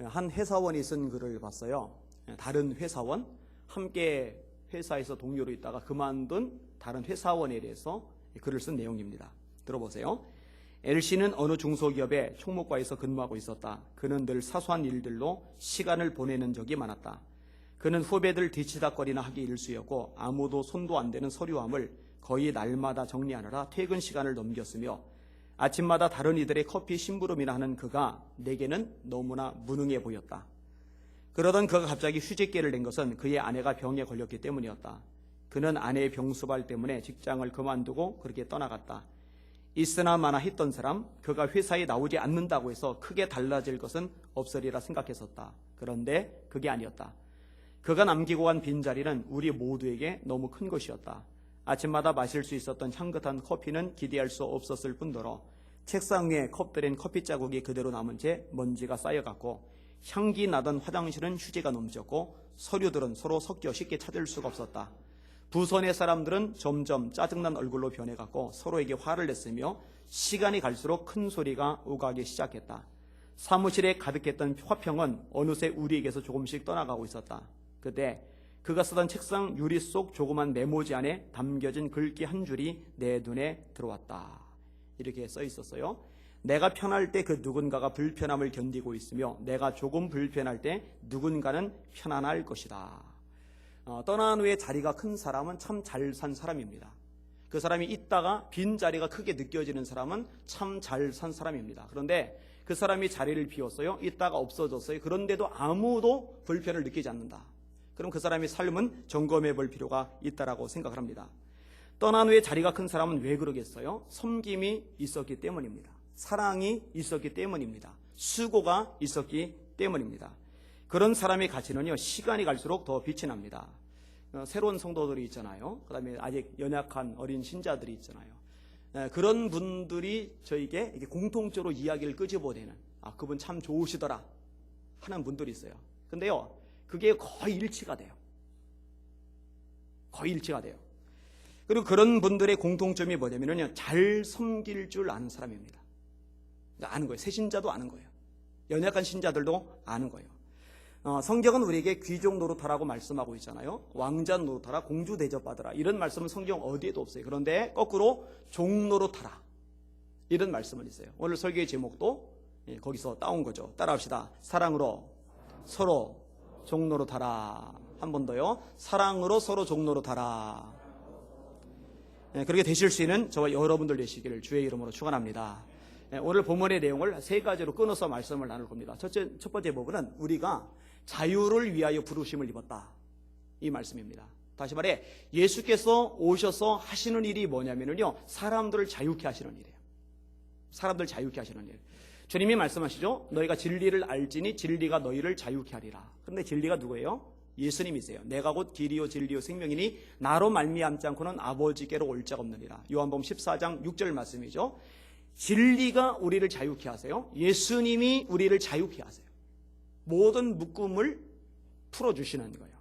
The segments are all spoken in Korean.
한 회사원이 쓴 글을 봤어요. 다른 회사원, 함께 회사에서 동료로 있다가 그만둔 다른 회사원에 대해서 글을 쓴 내용입니다. 들어보세요. L씨는 어느 중소기업의 총무과에서 근무하고 있었다. 그는 늘 사소한 일들로 시간을 보내는 적이 많았다. 그는 후배들 뒤치다거리나 하기 일쑤였고 아무도 손도 안 대는 서류함을 거의 날마다 정리하느라 퇴근 시간을 넘겼으며 아침마다 다른 이들의 커피 심부름이나 하는 그가 내게는 너무나 무능해 보였다. 그러던 그가 갑자기 휴직계를 낸 것은 그의 아내가 병에 걸렸기 때문이었다. 그는 아내의 병수발 때문에 직장을 그만두고 그렇게 떠나갔다. 있으나 마나 했던 사람, 그가 회사에 나오지 않는다고 해서 크게 달라질 것은 없으리라 생각했었다. 그런데 그게 아니었다. 그가 남기고 간 빈자리는 우리 모두에게 너무 큰 것이었다. 아침마다 마실 수 있었던 향긋한 커피는 기대할 수 없었을 뿐더러 책상 위에 컵들엔 커피 자국이 그대로 남은 채 먼지가 쌓여갔고 향기 나던 화장실은 휴지가 넘쳤고 서류들은 서로 섞여 쉽게 찾을 수가 없었다. 부서 내 사람들은 점점 짜증난 얼굴로 변해갔고 서로에게 화를 냈으며 시간이 갈수록 큰 소리가 오가기 시작했다. 사무실에 가득했던 화평은 어느새 우리에게서 조금씩 떠나가고 있었다. 그때 그가 쓰던 책상 유리 속 조그만 메모지 안에 담겨진 글귀 한 줄이 내 눈에 들어왔다. 이렇게 써 있었어요. 내가 편할 때 그 누군가가 불편함을 견디고 있으며 내가 조금 불편할 때 누군가는 편안할 것이다. 떠난 후에 자리가 큰 사람은 참 잘 산 사람입니다. 그 사람이 있다가 빈 자리가 크게 느껴지는 사람은 참 잘 산 사람입니다. 그런데 그 사람이 자리를 비웠어요. 있다가 없어졌어요. 그런데도 아무도 불편을 느끼지 않는다. 그럼 그 사람의 삶은 점검해 볼 필요가 있다라고 생각을 합니다. 떠난 후에 자리가 큰 사람은 왜 그러겠어요? 섬김이 있었기 때문입니다. 사랑이 있었기 때문입니다. 수고가 있었기 때문입니다. 그런 사람의 가치는요, 시간이 갈수록 더 빛이 납니다. 새로운 성도들이 있잖아요. 그 다음에 아직 연약한 어린 신자들이 있잖아요. 그런 분들이 저에게 이렇게 공통적으로 이야기를 끄집어내는, 그분 참 좋으시더라 하는 분들이 있어요. 근데요, 그게 거의 일치가 돼요. 거의 일치가 돼요. 그리고 그런 분들의 공통점이 뭐냐면요, 잘 섬길 줄 아는 사람입니다. 아는 거예요. 새 신자도 아는 거예요. 연약한 신자들도 아는 거예요. 성경은 우리에게 귀족 노릇하라고 말씀하고 있잖아요. 왕자 노릇하라, 공주 대접받으라, 이런 말씀은 성경 어디에도 없어요. 그런데 거꾸로 종 노릇하라, 이런 말씀은 있어요. 오늘 설교의 제목도 거기서 따온 거죠. 따라합시다. 사랑으로 서로 종 노릇하라. 한 번 더요. 사랑으로 서로 종 노릇하라. 그렇게 되실 수 있는 저와 여러분들 되시기를 주의 이름으로 축원합니다. 오늘 본문의 내용을 세 가지로 끊어서 말씀을 나눌 겁니다. 첫 번째 부분은 우리가 자유를 위하여 부르심을 입었다, 이 말씀입니다. 다시 말해, 예수께서 오셔서 하시는 일이 뭐냐면요, 사람들을 자유케 하시는 일이에요. 사람들 자유케 하시는 일. 주님이 말씀하시죠. 너희가 진리를 알지니 진리가 너희를 자유케 하리라. 그런데 진리가 누구예요? 예수님이세요. 내가 곧 길이요 진리요 생명이니 나로 말미암지 않고는 아버지께로 올 자가 없느니라. 요한복음 14장 6절 말씀이죠. 진리가 우리를 자유케 하세요. 예수님이 우리를 자유케 하세요. 모든 묶음을 풀어주시는 거예요.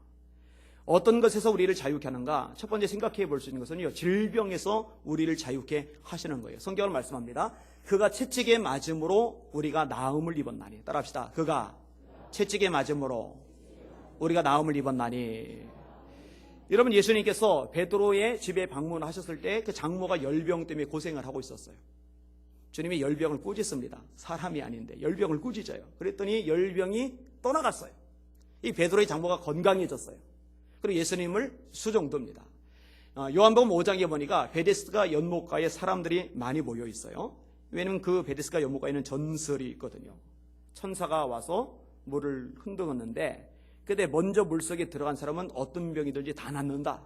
어떤 것에서 우리를 자유케 하는가? 첫 번째 생각해 볼 수 있는 것은요, 질병에서 우리를 자유케 하시는 거예요. 성경을 말씀합니다. 그가 채찍에 맞음으로 우리가 나음을 입었나니. 따라합시다. 그가 채찍에 맞음으로 우리가 나음을 입었나니. 여러분, 예수님께서 베드로의 집에 방문하셨을 때 그 장모가 열병 때문에 고생을 하고 있었어요. 주님이 열병을 꾸짖습니다. 사람이 아닌데 열병을 꾸짖어요. 그랬더니 열병이 떠나갔어요. 이 베드로의 장모가 건강해졌어요. 그리고 예수님을 수종듭니다. 요한복음 5장에 보니까 베데스다 연못가에 사람들이 많이 모여 있어요. 왜냐하면 그 베데스다 연못가에는 전설이 있거든요. 천사가 와서 물을 흔들었는데 그때 먼저 물속에 들어간 사람은 어떤 병이든지 다 낫는다.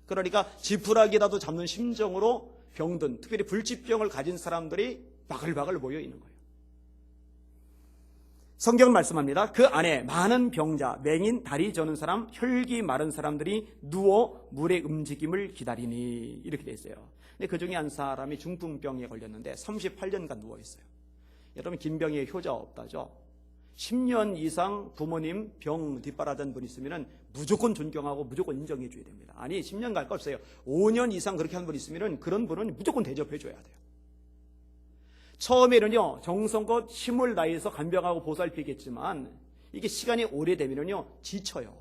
그러니까 지푸라기라도 잡는 심정으로 병든, 특별히 불치병을 가진 사람들이 바글바글 모여 있는 거예요. 성경은 말씀합니다. 그 안에 많은 병자, 맹인, 다리 저는 사람, 혈기 마른 사람들이 누워 물의 움직임을 기다리니, 이렇게 돼 있어요. 근데 그 중에 한 사람이 중풍병에 걸렸는데 38년간 누워 있어요. 여러분, 김병희의 효자 없다죠? 10년 이상 부모님 병 뒷바라던 분 있으면 무조건 존경하고 무조건 인정해 줘야 됩니다. 아니, 10년 갈 거 없어요. 5년 이상 그렇게 한 분 있으면 그런 분은 무조건 대접해 줘야 돼요. 처음에는요, 정성껏 힘을 다해서 간병하고 보살피겠지만 이게 시간이 오래되면요, 지쳐요.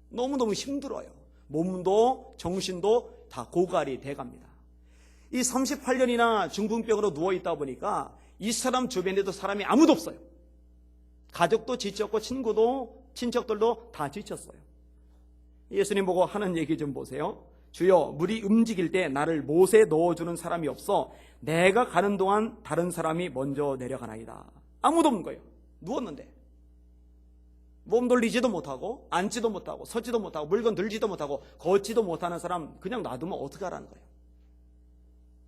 너무너무 힘들어요. 몸도 정신도 다 고갈이 돼갑니다. 이 38년이나 중풍병으로 누워있다 보니까 이 사람 주변에도 사람이 아무도 없어요. 가족도 지쳤고 친척들도 다 지쳤어요. 예수님 보고 하는 얘기 좀 보세요. 주여, 물이 움직일 때 나를 못에 넣어주는 사람이 없어 내가 가는 동안 다른 사람이 먼저 내려가나이다. 아무도 없는 거예요. 누웠는데 몸 돌리지도 못하고 앉지도 못하고 서지도 못하고 물건 들지도 못하고 걷지도 못하는 사람 그냥 놔두면 어떡하라는 거예요.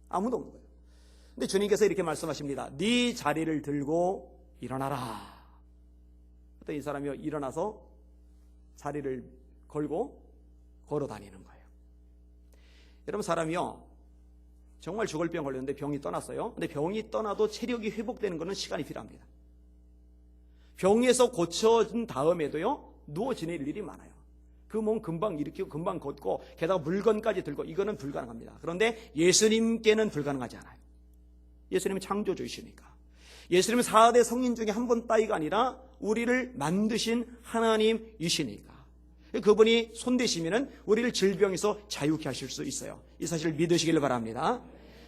아무도 없는 거예요. 근데 주님께서 이렇게 말씀하십니다. 네 자리를 들고 일어나라. 그때 이 사람이 일어나서 자리를 걸고 걸어 다니는 거예요. 여러분, 사람이요, 정말 죽을 병 걸렸는데 병이 떠났어요. 근데 병이 떠나도 체력이 회복되는 것은 시간이 필요합니다. 병에서 고쳐진 다음에도요, 누워 지낼 일이 많아요. 그 몸 금방 일으키고 금방 걷고 게다가 물건까지 들고, 이거는 불가능합니다. 그런데 예수님께는 불가능하지 않아요. 예수님은 창조주이시니까. 예수님은 4대 성인 중에 한 분 따위가 아니라 우리를 만드신 하나님이시니까. 그분이 손대시면은 우리를 질병에서 자유케 하실 수 있어요. 이 사실을 믿으시길 바랍니다.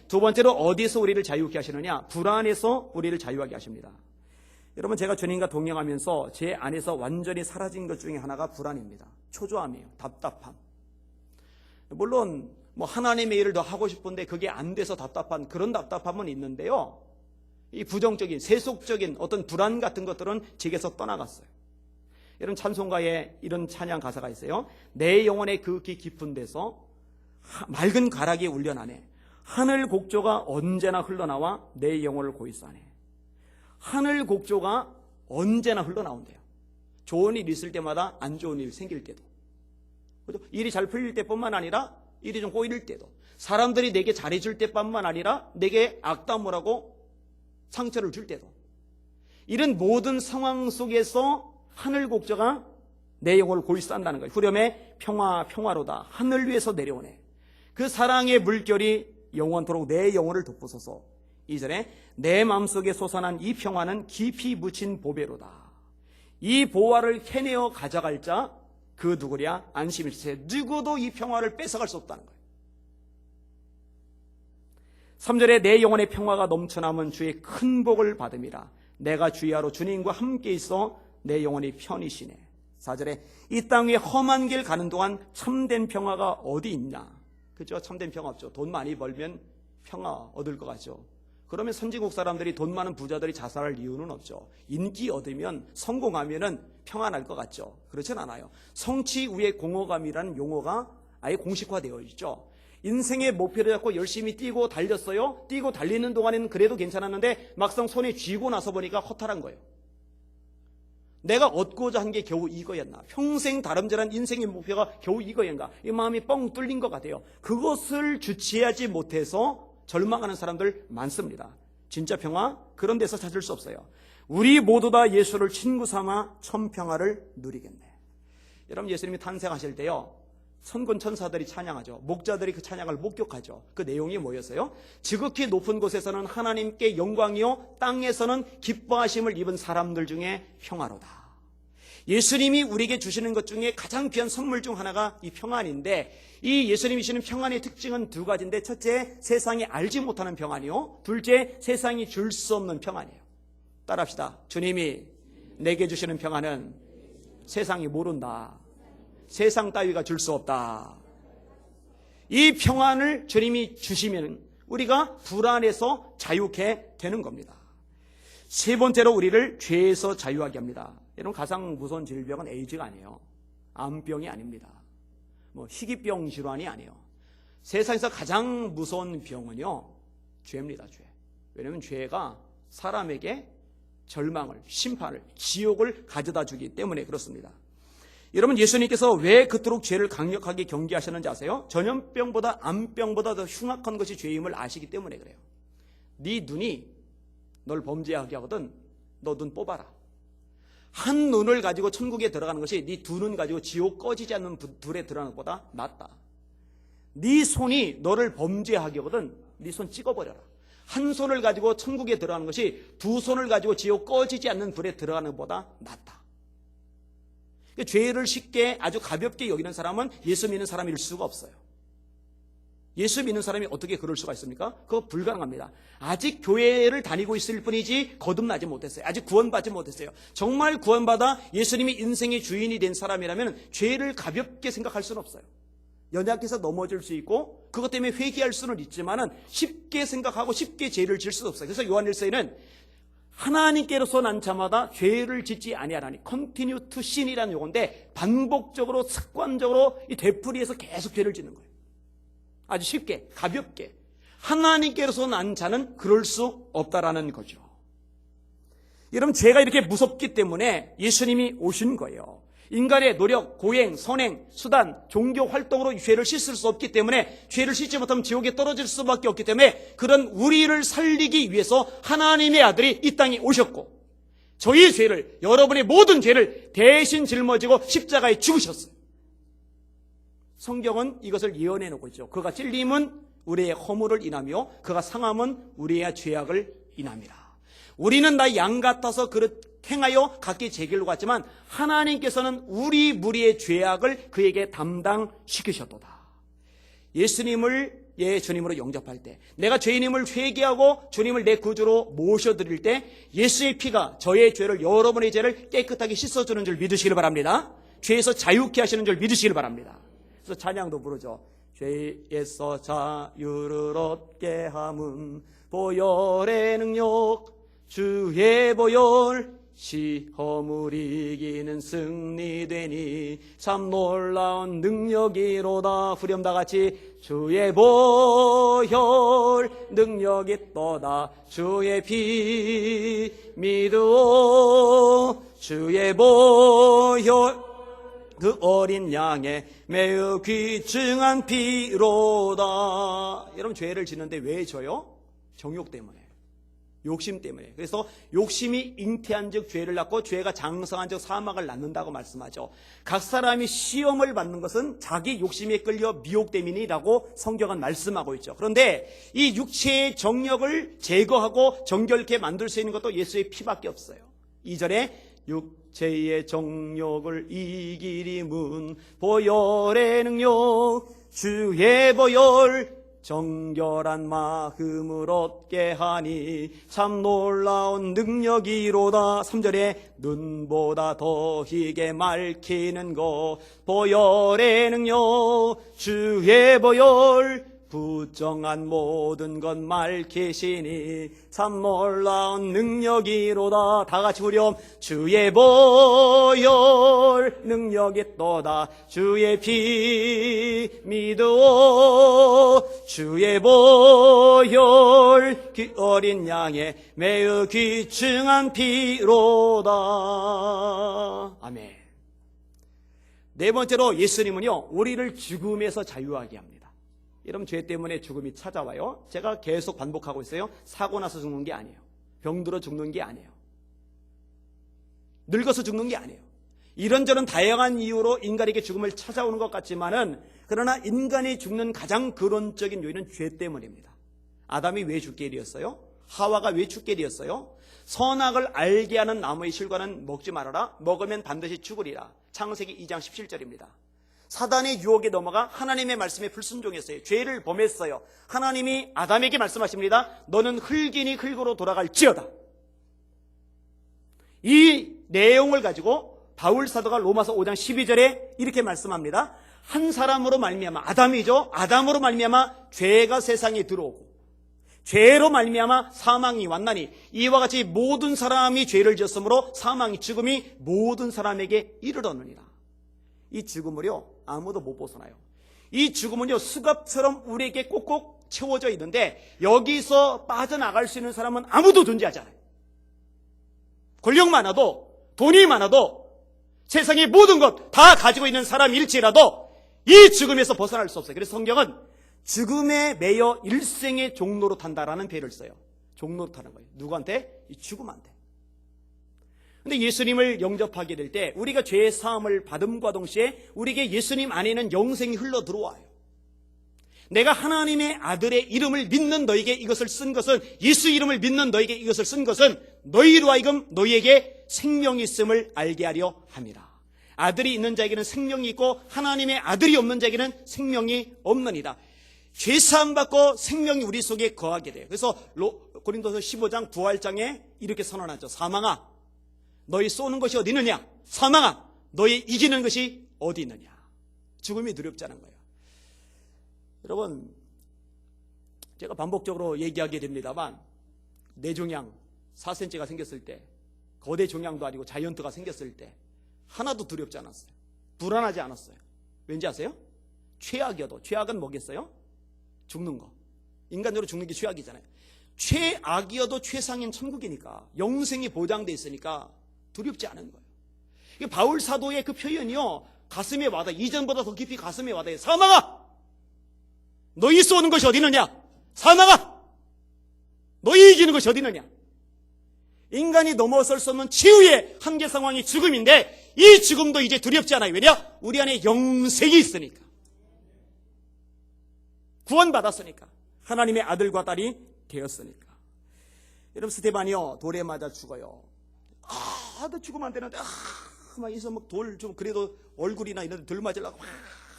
두 번째로 어디서 우리를 자유케 하시느냐? 불안에서 우리를 자유하게 하십니다. 여러분, 제가 주님과 동행하면서 제 안에서 완전히 사라진 것 중에 하나가 불안입니다. 초조함이에요. 답답함. 물론 하나님의 일을 더 하고 싶은데 그게 안 돼서 답답한 그런 답답함은 있는데요, 이 부정적인 세속적인 어떤 불안 같은 것들은 제게서 떠나갔어요. 이런 찬송가에 이런 찬양 가사가 있어요. 내 영혼의 그 깊은 데서 맑은 가락이 울려나네. 하늘 곡조가 언제나 흘러나와 내 영혼을 고이싸네. 하늘 곡조가 언제나 흘러나온대요. 좋은 일 있을 때마다 안 좋은 일 생길 때도, 그죠? 일이 잘 풀릴 때뿐만 아니라 일이 좀 꼬일 때도, 사람들이 내게 잘해줄 때뿐만 아니라 내게 악담을 하고 상처를 줄 때도, 이런 모든 상황 속에서 하늘 곡조가 내 영혼을 골 싼다는 거예요. 후렴에 평화로다. 하늘 위에서 내려오네. 그 사랑의 물결이 영원토록 내 영혼을 덮으소서. 2절에 내 마음속에 솟아난 이 평화는 깊이 묻힌 보배로다. 이 보화를 해내어 가져갈 자 그 누구랴? 안심일세. 누구도 이 평화를 뺏어갈 수 없다는 거예요. 3절에 내 영혼의 평화가 넘쳐남은 주의 큰 복을 받음이라. 내가 주야로 주님과 함께 있어 내 영혼이 편이시네. 4절에 이 땅 위에 험한 길 가는 동안 참된 평화가 어디 있냐? 그죠? 참된 평화 없죠. 돈 많이 벌면 평화 얻을 것 같죠. 그러면 선진국 사람들이 돈 많은 부자들이 자살할 이유는 없죠. 인기 얻으면 성공하면은 평안할 것 같죠. 그렇진 않아요. 성취 후의 공허감이라는 용어가 아예 공식화되어 있죠. 인생의 목표를 잡고 열심히 뛰고 달렸어요. 뛰고 달리는 동안에는 그래도 괜찮았는데 막상 손에 쥐고 나서 보니까 허탈한 거예요. 내가 얻고자 한 게 겨우 이거였나? 평생 다름질한 인생의 목표가 겨우 이거였나? 이 마음이 뻥 뚫린 것 같아요. 그것을 주체하지 못해서 절망하는 사람들 많습니다. 진짜 평화? 그런 데서 찾을 수 없어요. 우리 모두 다 예수를 친구 삼아 천평화를 누리겠네. 여러분, 예수님이 탄생하실 때요, 천군 천사들이 찬양하죠. 목자들이 그 찬양을 목격하죠. 그 내용이 뭐였어요? 지극히 높은 곳에서는 하나님께 영광이요, 땅에서는 기뻐하심을 입은 사람들 중에 평화로다. 예수님이 우리에게 주시는 것 중에 가장 귀한 선물 중 하나가 이 평안인데, 이 예수님이 주시는 평안의 특징은 두 가지인데, 첫째, 세상이 알지 못하는 평안이요, 둘째, 세상이 줄 수 없는 평안이에요. 따라합시다. 주님이 내게 주시는 평안은 세상이 모른다. 세상 따위가 줄 수 없다. 이 평안을 주님이 주시면 우리가 불안에서 자유케 되는 겁니다. 세 번째로 우리를 죄에서 자유하게 합니다. 여러분, 가장 무서운 질병은 에이즈가 아니에요. 암병이 아닙니다. 희귀병 질환이 아니에요. 세상에서 가장 무서운 병은요, 죄입니다. 죄. 왜냐하면 죄가 사람에게 절망을, 심판을, 지옥을 가져다 주기 때문에 그렇습니다. 여러분, 예수님께서 왜 그토록 죄를 강력하게 경계하셨는지 아세요? 전염병보다 암병보다 더 흉악한 것이 죄임을 아시기 때문에 그래요. 네 눈이 널 범죄하게 하거든 너 눈 뽑아라. 한 눈을 가지고 천국에 들어가는 것이 네 두 눈 가지고 지옥 꺼지지 않는 불에 들어가는 것보다 낫다. 네 손이 너를 범죄하게 하거든 네 손 찍어버려라. 한 손을 가지고 천국에 들어가는 것이 두 손을 가지고 지옥 꺼지지 않는 불에 들어가는 것보다 낫다. 죄를 쉽게 아주 가볍게 여기는 사람은 예수 믿는 사람일 수가 없어요. 예수 믿는 사람이 어떻게 그럴 수가 있습니까? 그거 불가능합니다. 아직 교회를 다니고 있을 뿐이지 거듭나지 못했어요. 아직 구원받지 못했어요. 정말 구원받아 예수님이 인생의 주인이 된 사람이라면 죄를 가볍게 생각할 수는 없어요. 연약해서 넘어질 수 있고 그것 때문에 회개할 수는 있지만은 쉽게 생각하고 쉽게 죄를 질 수도 없어요. 그래서 요한일서에는 하나님께로서 난 자마다 죄를 짓지 아니하나니 continue to sin이라는 용어인데 반복적으로 습관적으로 이 되풀이해서 계속 죄를 짓는 거예요. 아주 쉽게 가볍게 하나님께로서 난 자는 그럴 수 없다라는 거죠. 여러분 죄가 이렇게 무섭기 때문에 예수님이 오신 거예요. 인간의 노력, 고행, 선행, 수단, 종교 활동으로 죄를 씻을 수 없기 때문에 죄를 씻지 못하면 지옥에 떨어질 수밖에 없기 때문에 그런 우리를 살리기 위해서 하나님의 아들이 이 땅에 오셨고 저희의 죄를 여러분의 모든 죄를 대신 짊어지고 십자가에 죽으셨어요. 성경은 이것을 예언해 놓고 있죠. 그가 찔림은 우리의 허물을 인하며 그가 상함은 우리의 죄악을 인함이라. 우리는 다 양 같아서 행하여 각기 제 길로 갔지만 하나님께서는 우리 무리의 죄악을 그에게 담당시키셨도다. 예수님을 주님으로 영접할 때 내가 죄인임을 회개하고 주님을 내 구주로 모셔드릴 때 예수의 피가 저의 죄를 여러분의 죄를 깨끗하게 씻어주는 줄 믿으시길 바랍니다. 죄에서 자유케 하시는 줄 믿으시길 바랍니다. 그래서 찬양도 부르죠. 죄에서 자유를 얻게 함은 보혈의 능력 주의 보혈 시험을 이기는 승리되니 참 놀라운 능력이로다. 후렴 다같이 주의 보혈 능력이 떠다 주의 피 믿으오 주의 보혈 그 어린 양의 매우 귀중한 피로다. 여러분 죄를 짓는데 왜 져요? 정욕 때문에, 욕심 때문에. 그래서 욕심이 잉태한 즉 죄를 낳고 죄가 장성한 즉 사망을 낳는다고 말씀하죠. 각 사람이 시험을 받는 것은 자기 욕심에 끌려 미혹됨이니라고 성경은 말씀하고 있죠. 그런데 이 육체의 정욕을 제거하고 정결케 만들 수 있는 것도 예수의 피밖에 없어요. 2절에 육체의 정욕을 이기림은 보혈의 능력 주의 보혈 정결한 마음을 얻게 하니 참 놀라운 능력이로다. 3절에 눈보다 더 희게 맑히는 것 보혈의 능력 주의 보혈 부정한 모든 것 맑히시니 참 놀라운 능력이로다. 다같이 후렴 주의 보혈 능력이 또다 주의 피 믿으오 주의 보혈 그 어린 양의 매우 귀중한 피로다. 아멘. 네 번째로 예수님은요 우리를 죽음에서 자유하게 합니다. 여러분 죄 때문에 죽음이 찾아와요. 제가 계속 반복하고 있어요. 사고 나서 죽는 게 아니에요. 병들어 죽는 게 아니에요. 늙어서 죽는 게 아니에요. 이런저런 다양한 이유로 인간에게 죽음을 찾아오는 것 같지만은 그러나 인간이 죽는 가장 근원적인 요인은 죄 때문입니다. 아담이 왜 죽게 되었어요? 하와가 왜 죽게 되었어요? 선악을 알게 하는 나무의 실과는 먹지 말아라. 먹으면 반드시 죽으리라. 창세기 2장 17절입니다. 사단의 유혹에 넘어가 하나님의 말씀에 불순종했어요. 죄를 범했어요. 하나님이 아담에게 말씀하십니다. 너는 흙이니 흙으로 돌아갈지어다. 이 내용을 가지고 바울 사도가 로마서 5장 12절에 이렇게 말씀합니다. 한 사람으로 말미암아 아담이죠. 아담으로 말미암아 죄가 세상에 들어오고 죄로 말미암아 사망이 왔나니 이와 같이 모든 사람이 죄를 지었으므로 사망이 죽음이 모든 사람에게 이르렀느니라. 이 죽음을요 아무도 못 벗어나요. 이 죽음은요 수갑처럼 우리에게 꼭꼭 채워져 있는데 여기서 빠져나갈 수 있는 사람은 아무도 존재하지 않아요. 권력 많아도 돈이 많아도 세상의 모든 것 다 가지고 있는 사람일지라도 이 죽음에서 벗어날 수 없어요. 그래서 성경은 죽음에 매여 일생의 종로로 탄다라는 배를 써요. 종로로 타는 거예요. 누구한테? 이 죽음한테. 근데 예수님을 영접하게 될 때 우리가 죄의 사함을 받음과 동시에 우리에게 예수님 안에는 영생이 흘러 들어와요. 내가 하나님의 아들의 이름을 믿는 너에게 이것을 쓴 것은, 예수 이름을 믿는 너에게 이것을 쓴 것은 너희로 하여금 너희에게 생명이 있음을 알게 하려 함이라. 아들이 있는 자에게는 생명이 있고 하나님의 아들이 없는 자에게는 생명이 없느니라. 죄사함 받고 생명이 우리 속에 거하게 돼요. 그래서 고린도서 15장 부활장에 이렇게 선언하죠. 사망아, 너희 쏘는 것이 어디 있느냐? 사망아, 너희 이기는 것이 어디 있느냐? 죽음이 두렵지 않은 거예요. 여러분, 제가 반복적으로 얘기하게 됩니다만, 뇌종양 4cm가 생겼을 때, 거대 종양도 아니고 자이언트가 생겼을 때 하나도 두렵지 않았어요. 불안하지 않았어요. 왠지 아세요? 최악이어도, 최악은 뭐겠어요? 죽는 거. 인간적으로 죽는 게 최악이잖아요. 최악이어도 최상인 천국이니까, 영생이 보장되어 있으니까 두렵지 않은 거예요. 바울 사도의 그 표현이요, 가슴에 와닿아요. 이전보다 더 깊이 가슴에 와닿아요. 사망아, 너희 쏘는 것이 어디 있느냐? 사망아, 너희 이기는 것이 어디 있느냐? 인간이 넘어설 수 없는 최후의 한계 상황이 죽음인데, 이 죽음도 이제 두렵지 않아요. 왜냐? 우리 안에 영생이 있으니까, 구원받았으니까, 하나님의 아들과 딸이 되었으니까. 여러분, 스데반이요, 돌에 맞아 죽어요. 나 죽으면 안 되는데, 막 있어, 막 돌 좀, 그래도 얼굴이나 이런 데 들 맞으려고 막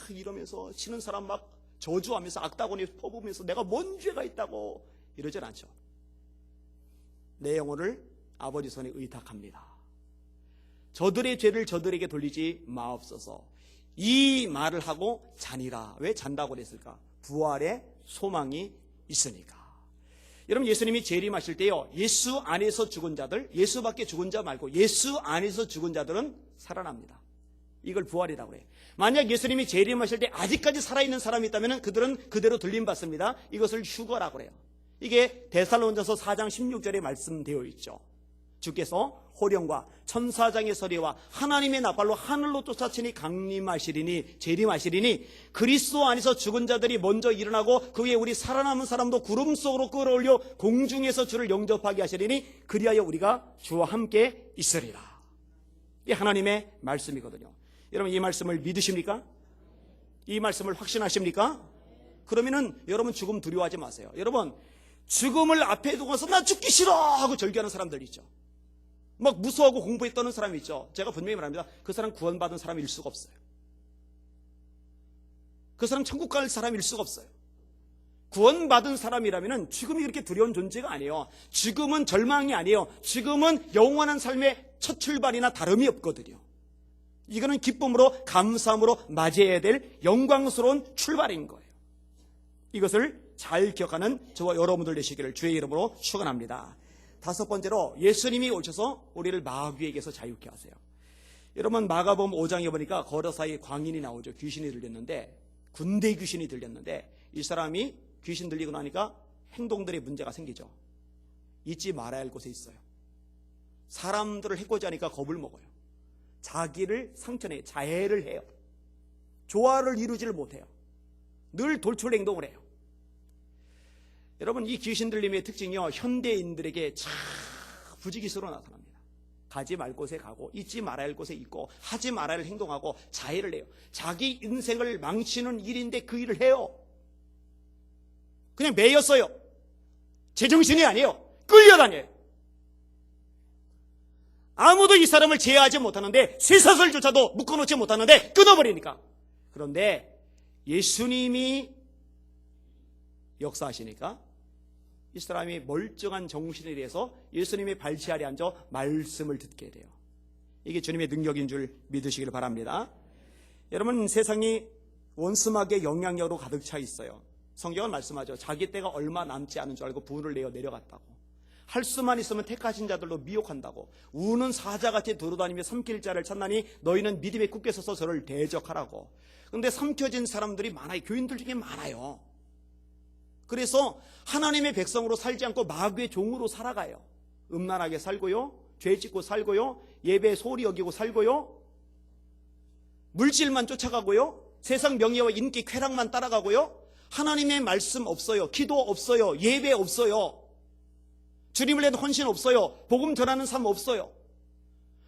이러면서 치는 사람 막 저주하면서 악다구니 퍼부으면서 내가 뭔 죄가 있다고 이러질 않죠. 내 영혼을 아버지 손에 의탁합니다. 저들의 죄를 저들에게 돌리지 마옵소서. 이 말을 하고 자니라. 왜 잔다고 그랬을까? 부활의 소망이 있으니까. 여러분, 예수님이 재림하실 때요, 예수 안에서 죽은 자들, 예수 밖에 죽은 자 말고 예수 안에서 죽은 자들은 살아납니다. 이걸 부활이라고 해요. 만약 예수님이 재림하실 때 아직까지 살아있는 사람이 있다면 그들은 그대로 들림받습니다. 이것을 휴거라고 해요. 이게 데살로니가서 4장 16절에 말씀되어 있죠. 주께서 호령과 천사장의 소리와 하나님의 나팔로 하늘로 쫓아치니 강림하시리니, 재림하시리니 그리스도 안에서 죽은 자들이 먼저 일어나고 그 위에 우리 살아남은 사람도 구름 속으로 끌어올려 공중에서 주를 영접하게 하시리니 그리하여 우리가 주와 함께 있으리라. 이게 하나님의 말씀이거든요. 여러분, 이 말씀을 믿으십니까? 이 말씀을 확신하십니까? 그러면은 여러분, 죽음 두려워하지 마세요. 여러분, 죽음을 앞에 두고서 나 죽기 싫어 하고 절규하는 사람들 있죠. 막 무서워하고 공부에 떠는 사람이 있죠. 제가 분명히 말합니다. 그 사람 구원받은 사람일 수가 없어요. 그 사람 천국 갈 사람일 수가 없어요. 구원받은 사람이라면 죽음이 그렇게 두려운 존재가 아니에요. 죽음은 절망이 아니에요. 죽음은 영원한 삶의 첫 출발이나 다름이 없거든요. 이거는 기쁨으로, 감사함으로 맞이해야 될 영광스러운 출발인 거예요. 이것을 잘 기억하는 저와 여러분들 되시기를 주의 이름으로 축원합니다. 다섯 번째로, 예수님이 오셔서 우리를 마귀에게서 자유케 하세요. 여러분, 마가복음 5장에 보니까 거러 사이 광인이 나오죠. 귀신이 들렸는데, 군대 귀신이 들렸는데, 이 사람이 귀신 들리고 나니까 행동들의 문제가 생기죠. 잊지 말아야 할 곳에 있어요. 사람들을 해코지 하니까 겁을 먹어요. 자기를 상처내요. 자해를 해요. 조화를 이루지를 못해요. 늘 돌출 행동을 해요. 여러분, 이 귀신 들림의 특징이요, 현대인들에게 참 부지기수로 나타납니다. 가지 말 곳에 가고, 잊지 말아야 할 곳에 있고, 하지 말아야 할 행동하고, 자해를 해요. 자기 인생을 망치는 일인데 그 일을 해요. 그냥 매였어요. 제정신이 아니에요. 끌려다녀요. 아무도 이 사람을 제어하지 못하는데, 쇠사슬조차도 묶어놓지 못하는데 끊어버리니까. 그런데 예수님이 역사하시니까 이 사람이 멀쩡한 정신에 대해서 예수님의 발치 아래 앉아 말씀을 듣게 돼요. 이게 주님의 능력인 줄 믿으시길 바랍니다. 여러분, 세상이 원수마귀의 영향력으로 가득 차 있어요. 성경은 말씀하죠. 자기 때가 얼마 남지 않은 줄 알고 분을 내어 내려갔다고. 할 수만 있으면 택하신 자들로 미혹한다고. 우는 사자같이 돌아다니며 삼킬 자를 찾나니 너희는 믿음에 굳게 서서 저를 대적하라고. 그런데 삼켜진 사람들이 많아요. 교인들 중에 많아요. 그래서 하나님의 백성으로 살지 않고 마귀의 종으로 살아가요. 음란하게 살고요, 죄 짓고 살고요, 예배 소홀히 여기고 살고요, 물질만 쫓아가고요, 세상 명예와 인기 쾌락만 따라가고요, 하나님의 말씀 없어요, 기도 없어요, 예배 없어요, 주님을 위한 헌신 없어요, 복음 전하는 삶 없어요.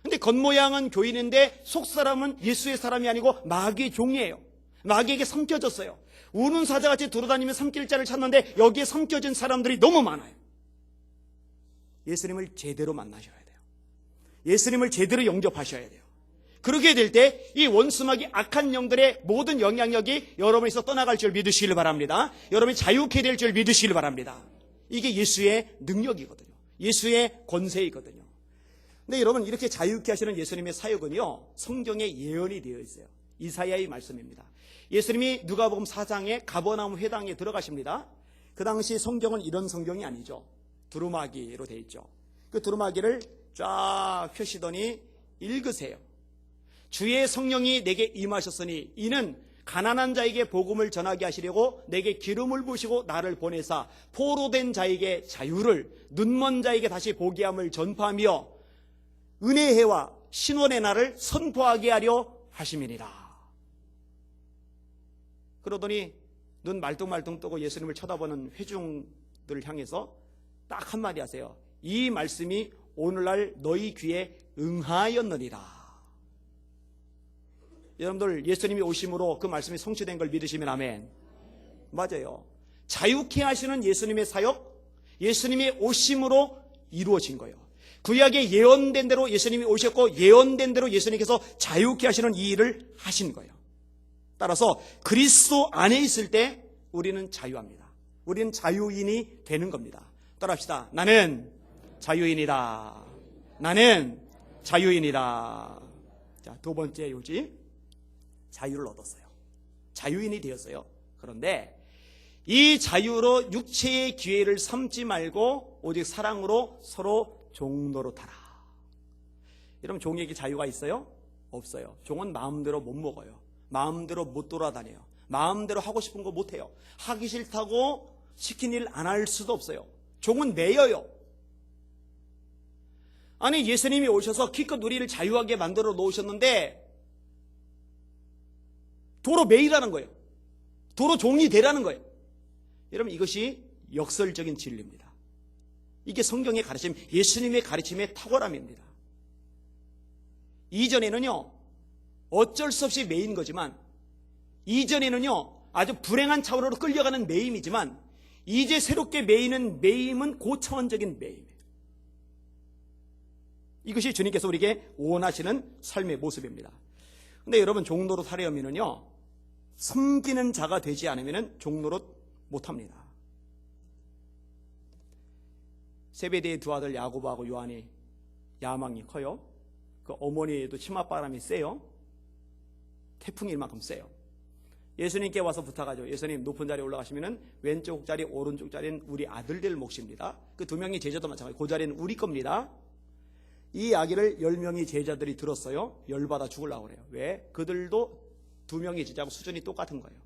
근데 겉모양은 교인인데 속사람은 예수의 사람이 아니고 마귀의 종이에요. 마귀에게 삼켜졌어요. 우는 사자같이 돌아다니며 삼킬 자를 찾는데 여기에 삼켜진 사람들이 너무 많아요. 예수님을 제대로 만나셔야 돼요. 예수님을 제대로 영접하셔야 돼요. 그렇게 될 때 이 원수마귀 악한 영들의 모든 영향력이 여러분에서 떠나갈 줄 믿으시길 바랍니다. 여러분이 자유케 될 줄 믿으시길 바랍니다. 이게 예수의 능력이거든요. 예수의 권세이거든요. 근데 여러분, 이렇게 자유케 하시는 예수님의 사역은요, 성경에 예언이 되어 있어요. 이사야의 말씀입니다. 예수님이 누가복음 4장에 가버나움 회당에 들어가십니다. 그 당시 성경은 이런 성경이 아니죠. 두루마기로 되어 있죠. 그 두루마기를 쫙 펴시더니 읽으세요. 주의 성령이 내게 임하셨으니 이는 가난한 자에게 복음을 전하게 하시려고 내게 기름을 부으시고 나를 보내사 포로된 자에게 자유를, 눈먼 자에게 다시 보게 함을 전파하며 은혜의 해와 신원의 날을 선포하게 하려 하심이니라. 그러더니 눈 말뚱말뚱 뜨고 예수님을 쳐다보는 회중들을 향해서 딱 한마디 하세요. 이 말씀이 오늘날 너희 귀에 응하였느니라. 여러분들, 예수님이 오심으로 그 말씀이 성취된 걸 믿으시면 아멘. 맞아요. 자유케 하시는 예수님의 사역, 예수님의 오심으로 이루어진 거예요. 구약에 예언된 대로 예수님이 오셨고 예언된 대로 예수님께서 자유케 하시는 이 일을 하신 거예요. 따라서 그리스도 안에 있을 때 우리는 자유합니다. 우리는 자유인이 되는 겁니다. 따라합시다. 나는 자유인이다. 나는 자유인이다. 자, 두 번째 요지. 자유를 얻었어요. 자유인이 되었어요. 그런데 이 자유로 육체의 기회를 삼지 말고 오직 사랑으로 서로 종노릇하라. 여러분, 종에게 자유가 있어요? 없어요. 종은 마음대로 못 먹어요. 마음대로 못 돌아다녀요. 마음대로 하고 싶은 거 못해요. 하기 싫다고 시킨 일 안 할 수도 없어요. 종은 매여요. 아니, 예수님이 오셔서 기껏 우리를 자유하게 만들어 놓으셨는데 도로 매이라는 거예요. 도로 종이 되라는 거예요. 여러분, 이것이 역설적인 진리입니다. 이게 성경의 가르침, 예수님의 가르침의 탁월함입니다. 이전에는요, 어쩔 수 없이 매인 거지만, 이전에는요, 아주 불행한 차원으로 끌려가는 매임이지만, 이제 새롭게 매이는 매임은 고차원적인 매임이에요. 이것이 주님께서 우리에게 원하시는 삶의 모습입니다. 근데 여러분, 종노릇 하려면은요, 섬기는 자가 되지 않으면 종노릇 못합니다. 세베대의 두 아들 야고보하고 요한이 야망이 커요. 그 어머니도 치맛바람이 세요. 태풍이 일만큼 세요. 예수님께 와서 부탁하죠. 예수님, 높은 자리에 올라가시면 왼쪽 자리, 오른쪽 자리는 우리 아들들 몫입니다. 그 두 명의 제자도 마찬가지고 그 자리는 우리 겁니다. 이 이야기를 10명의 제자들이 들었어요. 열받아 죽으려고 그래요. 왜? 그들도 2명의 제자하고 수준이 똑같은 거예요.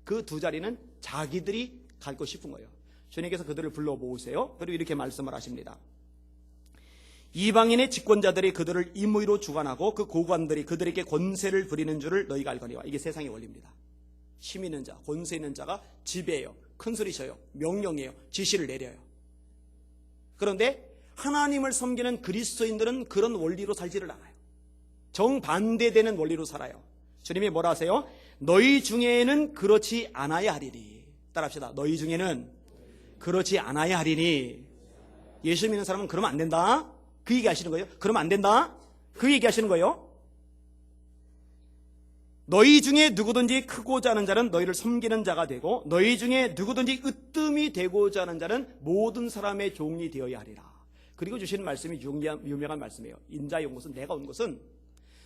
그 두 자리는 자기들이 갖고 싶은 거예요. 주님께서 그들을 불러 모으세요. 그리고 이렇게 말씀을 하십니다. 이방인의 집권자들이 그들을 임의로 주관하고 그 고관들이 그들에게 권세를 부리는 줄을 너희가 알거니와. 이게 세상의 원리입니다. 힘 있는 자, 권세 있는 자가 지배해요. 큰소리 쳐요. 명령해요. 지시를 내려요. 그런데 하나님을 섬기는 그리스도인들은 그런 원리로 살지를 않아요. 정반대되는 원리로 살아요. 주님이 뭐라 하세요? 너희 중에는 그렇지 않아야 하리니. 따라합시다. 너희 중에는 그렇지 않아야 하리니. 예수 믿는 사람은 그러면 안 된다. 그 얘기 하시는 거예요. 그러면 안 된다. 그 얘기 하시는 거예요. 너희 중에 누구든지 크고자 하는 자는 너희를 섬기는 자가 되고 너희 중에 누구든지 으뜸이 되고자 하는 자는 모든 사람의 종이 되어야 하리라. 그리고 주시는 말씀이 유명한 말씀이에요. 인자의 온 것은, 내가 온 것은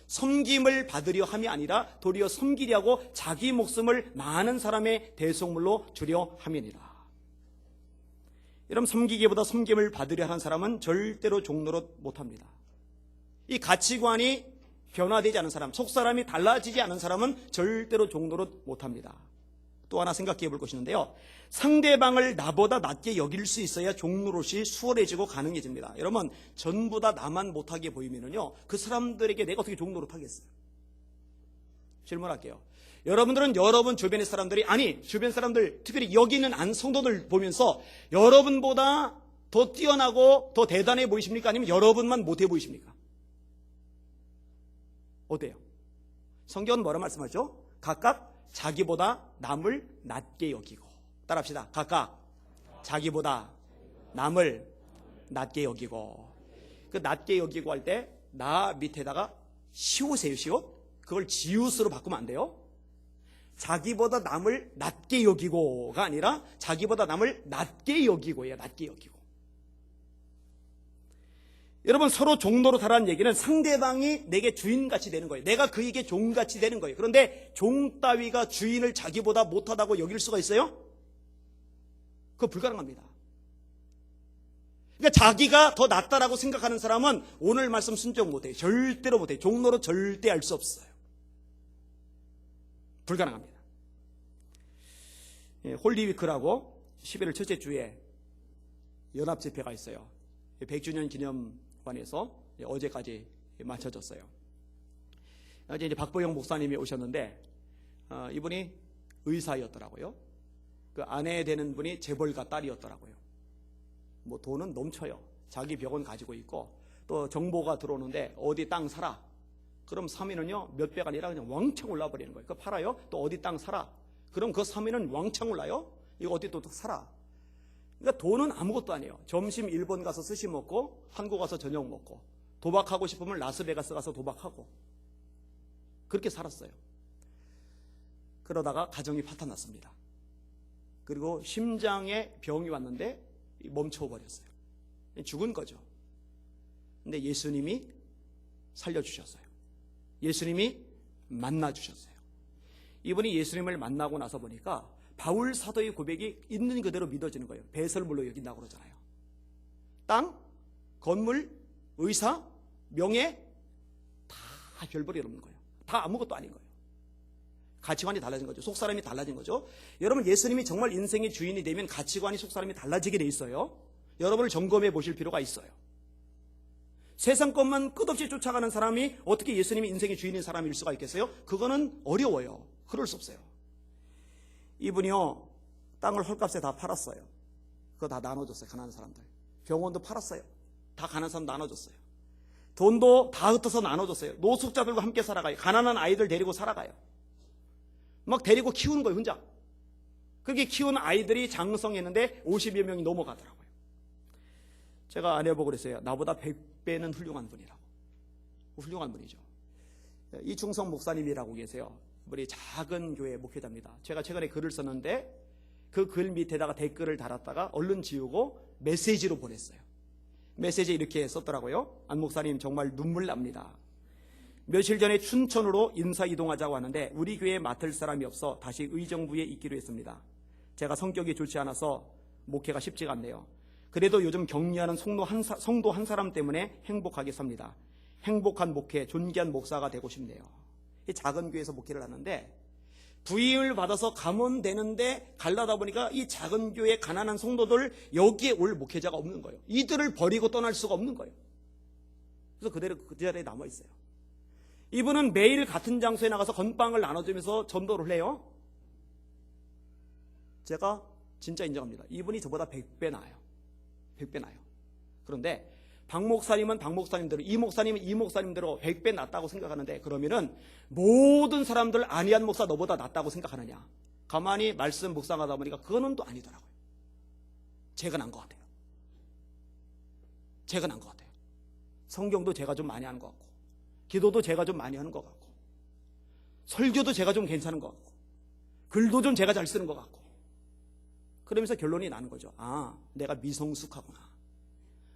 섬김을 받으려 함이 아니라 도리어 섬기려고 자기 목숨을 많은 사람의 대속물로 주려 함이니라. 여러분, 섬기기보다 섬김을 받으려 하는 사람은 절대로 종노릇 못합니다. 이 가치관이 변화되지 않은 사람, 속사람이 달라지지 않은 사람은 절대로 종노릇 못합니다. 또 하나 생각해 볼 것이 있는데요, 상대방을 나보다 낮게 여길 수 있어야 종노릇이 수월해지고 가능해집니다. 여러분, 전부 다 나만 못하게 보이면은요, 그 사람들에게 내가 어떻게 종노릇 하겠어요? 질문할게요. 여러분들은 여러분 주변의 사람들이, 아니 주변 사람들, 특별히 여기 있는 성도들 보면서 여러분보다 더 뛰어나고 더 대단해 보이십니까? 아니면 여러분만 못해 보이십니까? 어때요? 성경은 뭐라 말씀하죠? 각각 자기보다 남을 낮게 여기고. 따라합시다. 각각 자기보다 남을 낮게 여기고. 그 낮게 여기고 할 때 나 밑에다가 시옷이에요. 시옷. 그걸 지읒으로 바꾸면 안 돼요. 자기보다 남을 낮게 여기고가 아니라 자기보다 남을 낮게 여기고예요. 낮게 여기고. 여러분, 서로 종노릇 하라는 얘기는 상대방이 내게 주인같이 되는 거예요. 내가 그에게 종같이 되는 거예요. 그런데 종 따위가 주인을 자기보다 못하다고 여길 수가 있어요? 그거 불가능합니다. 그러니까 자기가 더 낫다라고 생각하는 사람은 오늘 말씀 순종 못해요. 절대로 못해요. 종노릇 절대 할 수 없어요. 불가능합니다. 홀리위크라고 11월 첫째 주에 연합집회가 있어요. 100주년 기념관에서 어제까지 마쳐졌어요. 어제 이제 박보영 목사님이 오셨는데 이분이 의사였더라고요. 그 아내 되는 분이 재벌가 딸이었더라고요. 뭐 돈은 넘쳐요. 자기 병원 가지고 있고 또 정보가 들어오는데 어디 땅 사라. 그럼 사면은요 몇 배가 아니라 그냥 왕창 올라버리는 거예요. 그거 팔아요? 또 어디 땅 사라. 그럼 그 사면은 왕창 올라요? 이거 어디 또 사라. 그러니까 돈은 아무것도 아니에요. 점심 일본 가서 스시 먹고 한국 가서 저녁 먹고 도박하고 싶으면 라스베가스 가서 도박하고 그렇게 살았어요. 그러다가 가정이 파탄났습니다. 그리고 심장에 병이 왔는데 멈춰버렸어요. 죽은 거죠. 근데 예수님이 살려주셨어요. 예수님이 만나주셨어요. 이분이 예수님을 만나고 나서 보니까 바울 사도의 고백이 있는 그대로 믿어지는 거예요. 배설물로 여긴다고 그러잖아요. 땅, 건물, 의사, 명예 다 별볼이 없는 거예요. 다 아무것도 아닌 거예요. 가치관이 달라진 거죠. 속사람이 달라진 거죠. 여러분, 예수님이 정말 인생의 주인이 되면 가치관이 속사람이 달라지게 돼 있어요. 여러분을 점검해 보실 필요가 있어요. 세상 것만 끝없이 쫓아가는 사람이 어떻게 예수님이 인생의 주인인 사람일 수가 있겠어요? 그거는 어려워요. 그럴 수 없어요. 이분이요 땅을 헐값에 다 팔았어요. 그거 다 나눠줬어요. 가난한 사람들. 병원도 팔았어요. 다 가난한 사람 나눠줬어요. 돈도 다 흩어서 나눠줬어요. 노숙자들과 함께 살아가요. 가난한 아이들 데리고 살아가요. 막 데리고 키우는 거예요. 혼자. 그렇게 키운 아이들이 장성했는데 50여 명이 넘어가더라고요. 제가 아내 보고 그랬어요. 나보다 100배는 훌륭한 분이라고. 훌륭한 분이죠. 이충성 목사님이라고 계세요. 우리 작은 교회 목회자입니다. 제가 최근에 글을 썼는데 그 글 밑에다가 댓글을 달았다가 얼른 지우고 메시지로 보냈어요. 메시지에 이렇게 썼더라고요. 안 목사님 정말 눈물 납니다. 며칠 전에 춘천으로 인사 이동하자고 하는데 우리 교회에 맡을 사람이 없어 다시 의정부에 있기로 했습니다. 제가 성격이 좋지 않아서 목회가 쉽지가 않네요. 그래도 요즘 격려하는 성도 한 사람 때문에 행복하게 삽니다. 행복한 목회, 존귀한 목사가 되고 싶네요. 이 작은 교회에서 목회를 하는데 부임을 받아서 가면 되는데 갈라다 보니까 이 작은 교회 가난한 성도들 여기에 올 목회자가 없는 거예요. 이들을 버리고 떠날 수가 없는 거예요. 그래서 그대로 그 자리에 남아있어요. 이분은 매일 같은 장소에 나가서 건빵을 나눠주면서 전도를 해요. 제가 진짜 인정합니다. 이분이 저보다 100배 나아요. 100배 나아요. 그런데 박 목사님은 박 목사님대로, 이 목사님은 이 목사님대로 100배 낫다고 생각하는데 그러면은 모든 사람들 아니한 목사 너보다 낫다고 생각하느냐? 가만히 말씀 묵상하다 보니까 그거는 또 아니더라고요. 제가 난 것 같아요. 제가 난 것 같아요. 성경도 제가 좀 많이 하는 것 같고 기도도 제가 좀 많이 하는 것 같고 설교도 제가 좀 괜찮은 것 같고 글도 좀 제가 잘 쓰는 것 같고 그러면서 결론이 나는 거죠. 아, 내가 미성숙하구나.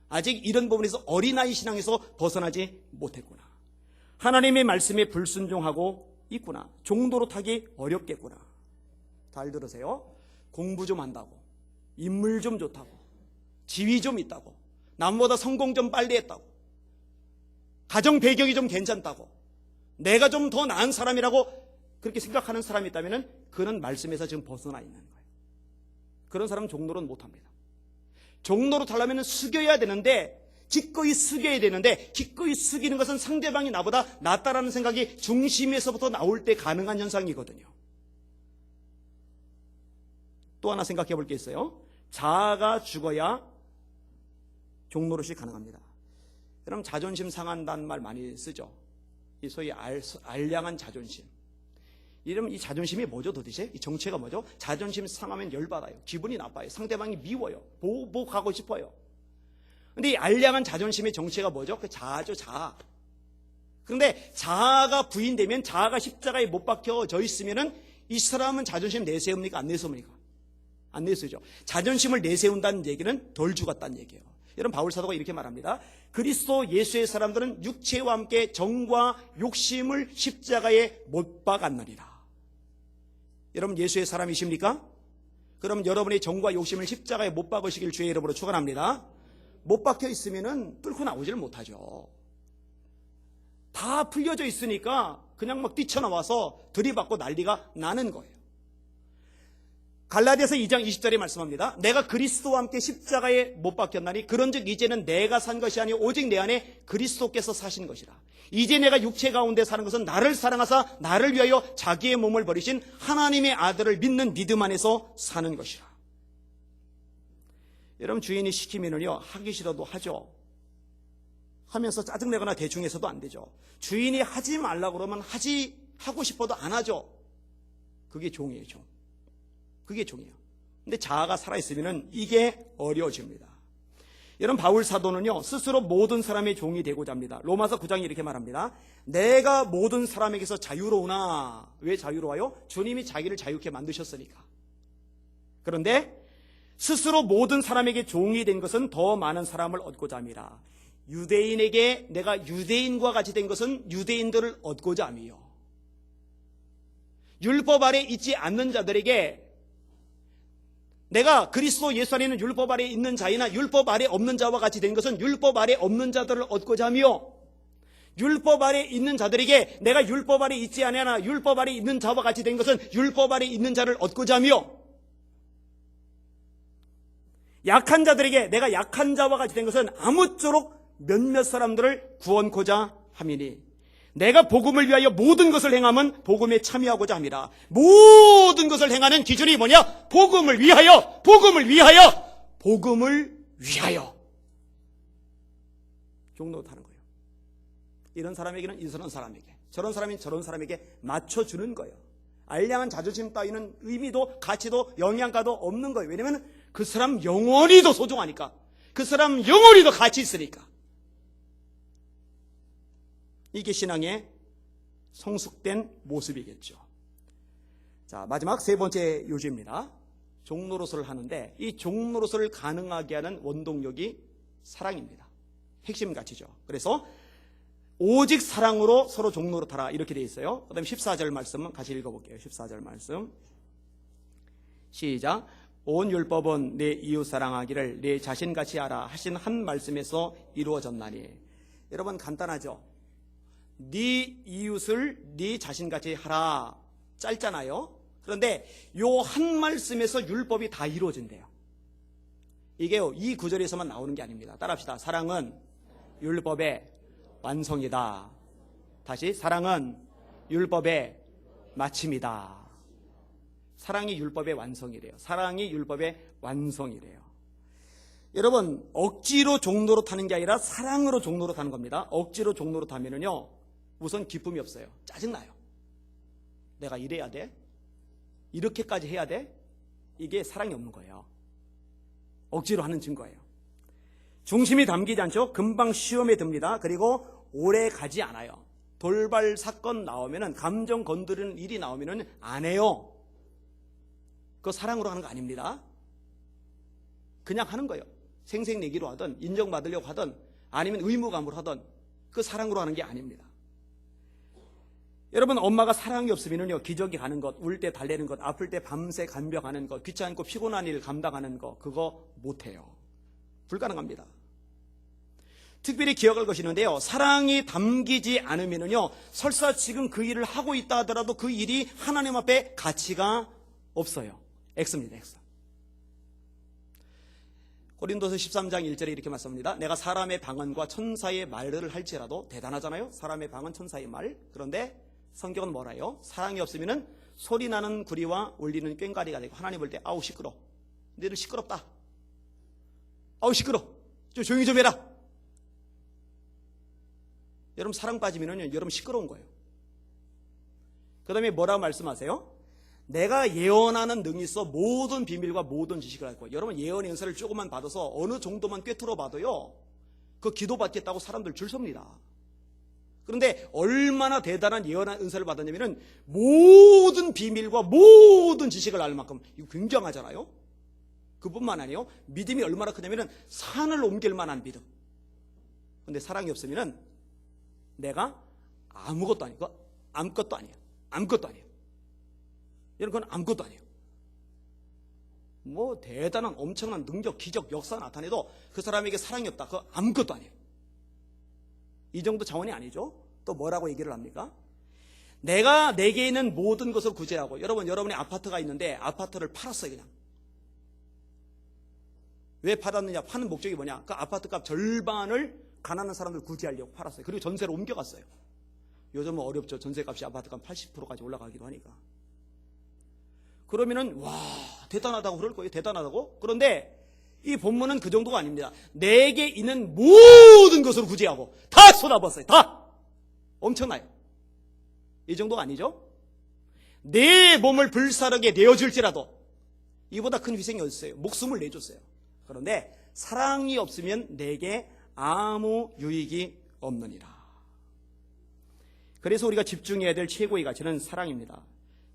아직 이런 부분에서 어린아이 신앙에서 벗어나지 못했구나. 하나님의 말씀에 불순종하고 있구나. 종도로 타기 어렵겠구나. 잘 들으세요. 공부 좀 한다고, 인물 좀 좋다고, 지위 좀 있다고, 남보다 성공 좀 빨리 했다고, 가정 배경이 좀 괜찮다고, 내가 좀 더 나은 사람이라고 그렇게 생각하는 사람이 있다면 그는 말씀에서 지금 벗어나 있는 거예요. 그런 사람은 종노릇 못합니다. 종노릇 하려면 숙여야 되는데 기꺼이 숙여야 되는데 기꺼이 숙이는 것은 상대방이 나보다 낫다라는 생각이 중심에서부터 나올 때 가능한 현상이거든요. 또 하나 생각해 볼 게 있어요. 자아가 죽어야 종노릇이 가능합니다. 여러분 자존심 상한다는 말 많이 쓰죠. 이 소위 알량한 자존심. 이러면 이 자존심이 뭐죠 도대체? 이 정체가 뭐죠? 자존심 상하면 열받아요. 기분이 나빠요. 상대방이 미워요. 보복하고 싶어요. 근데 이 알량한 자존심의 정체가 뭐죠? 그 자아죠, 자아. 그런데 자아가 부인되면, 자아가 십자가에 못 박혀져 있으면은 이 사람은 자존심 내세웁니까? 안 내세웁니까? 안 내세우죠. 자존심을 내세운다는 얘기는 덜 죽었다는 얘기예요. 여러분, 바울 사도가 이렇게 말합니다. 그리스도 예수의 사람들은 육체와 함께 정과 욕심을 십자가에 못 박았느니라. 여러분, 예수의 사람이십니까? 그럼 여러분의 정과 욕심을 십자가에 못 박으시길 주의 이름으로 축원합니다. 못 박혀 있으면은 뚫고 나오지를 못하죠. 다 풀려져 있으니까 그냥 막 뛰쳐나와서 들이받고 난리가 나는 거예요. 갈라디아서 2장 20절에 말씀합니다. 내가 그리스도와 함께 십자가에 못 박혔나니 그런즉 이제는 내가 산 것이 아니오 오직 내 안에 그리스도께서 사신 것이라. 이제 내가 육체 가운데 사는 것은 나를 사랑하사 나를 위하여 자기의 몸을 버리신 하나님의 아들을 믿는 믿음 안에서 사는 것이라. 여러분, 주인이 시키면은요 하기 싫어도 하죠. 하면서 짜증내거나 대충 해서도 안 되죠. 주인이 하지 말라고 그러면 하고 싶어도 안 하죠. 그게 종이에요, 종. 그게 종이에요. 근데 자아가 살아있으면 이게 어려워집니다. 여러분, 바울 사도는요 스스로 모든 사람의 종이 되고자 합니다. 로마서 9장이 이렇게 말합니다. 내가 모든 사람에게서 자유로우나. 왜 자유로워요? 주님이 자기를 자유케 만드셨으니까. 그런데 스스로 모든 사람에게 종이 된 것은 더 많은 사람을 얻고자 함이라. 유대인에게 내가 유대인과 같이 된 것은 유대인들을 얻고자 함이요. 율법 아래 있지 않는 자들에게 내가 그리스도 예수 안에 있는 율법 아래 있는 자이나 율법 아래 없는 자와 같이 된 것은 율법 아래 없는 자들을 얻고자 하며, 율법 아래 있는 자들에게 내가 율법 아래 있지 않으나 율법 아래 있는 자와 같이 된 것은 율법 아래 있는 자를 얻고자 하며, 약한 자들에게 내가 약한 자와 같이 된 것은 아무쪼록 몇몇 사람들을 구원코자 함이니 내가 복음을 위하여 모든 것을 행함은 복음에 참여하고자 함이라. 모든 것을 행하는 기준이 뭐냐? 복음을 위하여, 복음을 위하여, 복음을 위하여. 종노릇하는 거예요. 이런 사람에게는 이런 사람에게, 저런 사람인 저런 사람에게 맞춰주는 거예요. 알량한 자존심 따위는 의미도 가치도 영양가도 없는 거예요. 왜냐하면 그 사람 영원히 더 소중하니까. 그 사람 영원히 더 가치 있으니까. 이게 신앙의 성숙된 모습이겠죠. 자, 마지막 세 번째 요지입니다. 종노릇을 하는데 이 종노릇을 가능하게 하는 원동력이 사랑입니다. 핵심 가치죠. 그래서 오직 사랑으로 서로 종노릇하라 이렇게 되어 있어요. 그 다음에 14절 말씀은 같이 읽어볼게요. 14절 말씀 시작. 온 율법은 내 이웃 사랑하기를 내 자신같이 하라 하신 한 말씀에서 이루어졌나니. 여러분, 간단하죠. 네 이웃을 네 자신같이 하라. 짧잖아요. 그런데 요 한 말씀에서 율법이 다 이루어진대요. 이게요, 이 구절에서만 나오는 게 아닙니다. 따라합시다. 사랑은 율법의 완성이다. 다시, 사랑은 율법의 마침이다. 사랑이 율법의 완성이래요. 사랑이 율법의 완성이래요. 여러분, 억지로 종노릇하는 게 아니라 사랑으로 종노릇하는 겁니다. 억지로 종노릇하면은요 우선 기쁨이 없어요. 짜증나요. 내가 이래야 돼? 이렇게까지 해야 돼? 이게 사랑이 없는 거예요. 억지로 하는 증거예요. 중심이 담기지 않죠. 금방 시험에 듭니다. 그리고 오래 가지 않아요. 돌발 사건 나오면은, 감정 건드리는 일이 나오면은 안 해요. 그거 사랑으로 하는 거 아닙니다. 그냥 하는 거예요. 생색내기로 하든 인정받으려고 하든 아니면 의무감으로 하든 그 사랑으로 하는 게 아닙니다. 여러분, 엄마가 사랑이 없으면요 기저귀 가는 것, 울 때 달래는 것, 아플 때 밤새 간병하는 것, 귀찮고 피곤한 일 감당하는 것, 그거 못해요. 불가능합니다. 특별히 기억할 것이 있는데요, 사랑이 담기지 않으면요 설사 지금 그 일을 하고 있다 하더라도 그 일이 하나님 앞에 가치가 없어요. X입니다. X. 고린도서 13장 1절에 이렇게 말씀합니다. 내가 사람의 방언과 천사의 말을 할지라도, 대단하잖아요. 사람의 방언, 천사의 말. 그런데 성경은 뭐라요? 사랑이 없으면은 소리 나는 구리와 울리는 꽹과리가 되고, 하나님 볼 때 아우 시끄러. 너희들 시끄럽다. 아우 시끄러. 좀 조용히 좀 해라. 여러분, 사랑 빠지면은요 여러분 시끄러운 거예요. 그 다음에 뭐라고 말씀하세요? 내가 예언하는 능이 있어 모든 비밀과 모든 지식을 알 거야. 여러분 예언의 은사를 조금만 받아서 어느 정도만 꿰뚫어 봐도요, 그 기도 받겠다고 사람들 줄 섭니다. 그런데 얼마나 대단한 예언의 은사를 받았냐면은 모든 비밀과 모든 지식을 알 만큼, 이거 굉장하잖아요. 그뿐만 아니에요. 믿음이 얼마나 크냐면은 산을 옮길 만한 믿음. 근데 사랑이 없으면은 내가 아무것도 아니고 아무것도 아니에요. 아무것도 아니에요. 여러분, 그건 아무것도 아니에요. 뭐 대단한 엄청난 능력, 기적, 역사 나타내도 그 사람에게 사랑이 없다. 그거 아무것도 아니에요. 이 정도 차원이 아니죠. 또 뭐라고 얘기를 합니까? 내가 내게 있는 모든 것을 구제하고, 여러분의 아파트가 있는데 아파트를 팔았어요. 그냥. 왜 팔았느냐? 파는 목적이 뭐냐? 그 아파트값 절반을 가난한 사람들 구제하려고 팔았어요. 그리고 전세로 옮겨갔어요. 요즘은 어렵죠. 전세값이 아파트값 80%까지 올라가기도 하니까. 그러면은 와, 대단하다고 그럴 거예요. 대단하다고. 그런데 이 본문은 그 정도가 아닙니다. 내게 있는 모든 것으로 구제하고 다 쏟아부었어요. 다. 엄청나요. 이 정도가 아니죠. 내 몸을 불사르게 내어줄지라도 이보다 큰 희생이 어디 있어요. 목숨을 내줬어요. 그런데 사랑이 없으면 내게 아무 유익이 없느니라. 그래서 우리가 집중해야 될 최고의 가치는 사랑입니다.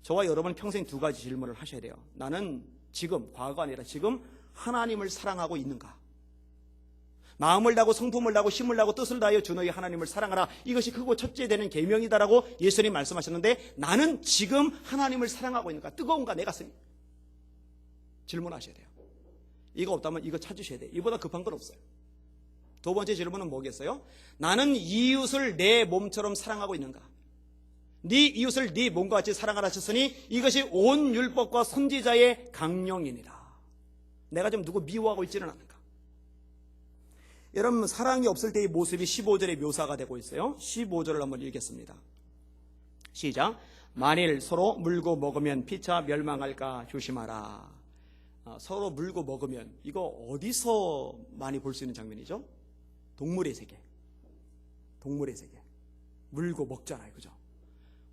저와 여러분 평생 두 가지 질문을 하셔야 돼요. 나는 지금, 과거가 아니라 지금 하나님을 사랑하고 있는가? 마음을 다하고 성품을 다하고 힘을 다하고 뜻을 다하여 주 너희 하나님을 사랑하라. 이것이 크고 첫째 되는 계명이다라고 예수님 말씀하셨는데, 나는 지금 하나님을 사랑하고 있는가? 뜨거운가 내 가슴이? 질문하셔야 돼요. 이거 없다면 이거 찾으셔야 돼요. 이보다 급한 건 없어요. 두 번째 질문은 뭐겠어요? 나는 이웃을 내 몸처럼 사랑하고 있는가? 네 이웃을 네 몸과 같이 사랑하라 하셨으니 이것이 온 율법과 선지자의 강령이니라. 내가 좀 누구 미워하고 있지는 않은가? 여러분, 사랑이 없을 때의 모습이 15절에 묘사가 되고 있어요. 15절을 한번 읽겠습니다. 시작. 만일 서로 물고 먹으면 피차 멸망할까 조심하라. 서로 물고 먹으면, 이거 어디서 많이 볼 수 있는 장면이죠? 동물의 세계. 동물의 세계. 물고 먹잖아요. 그죠?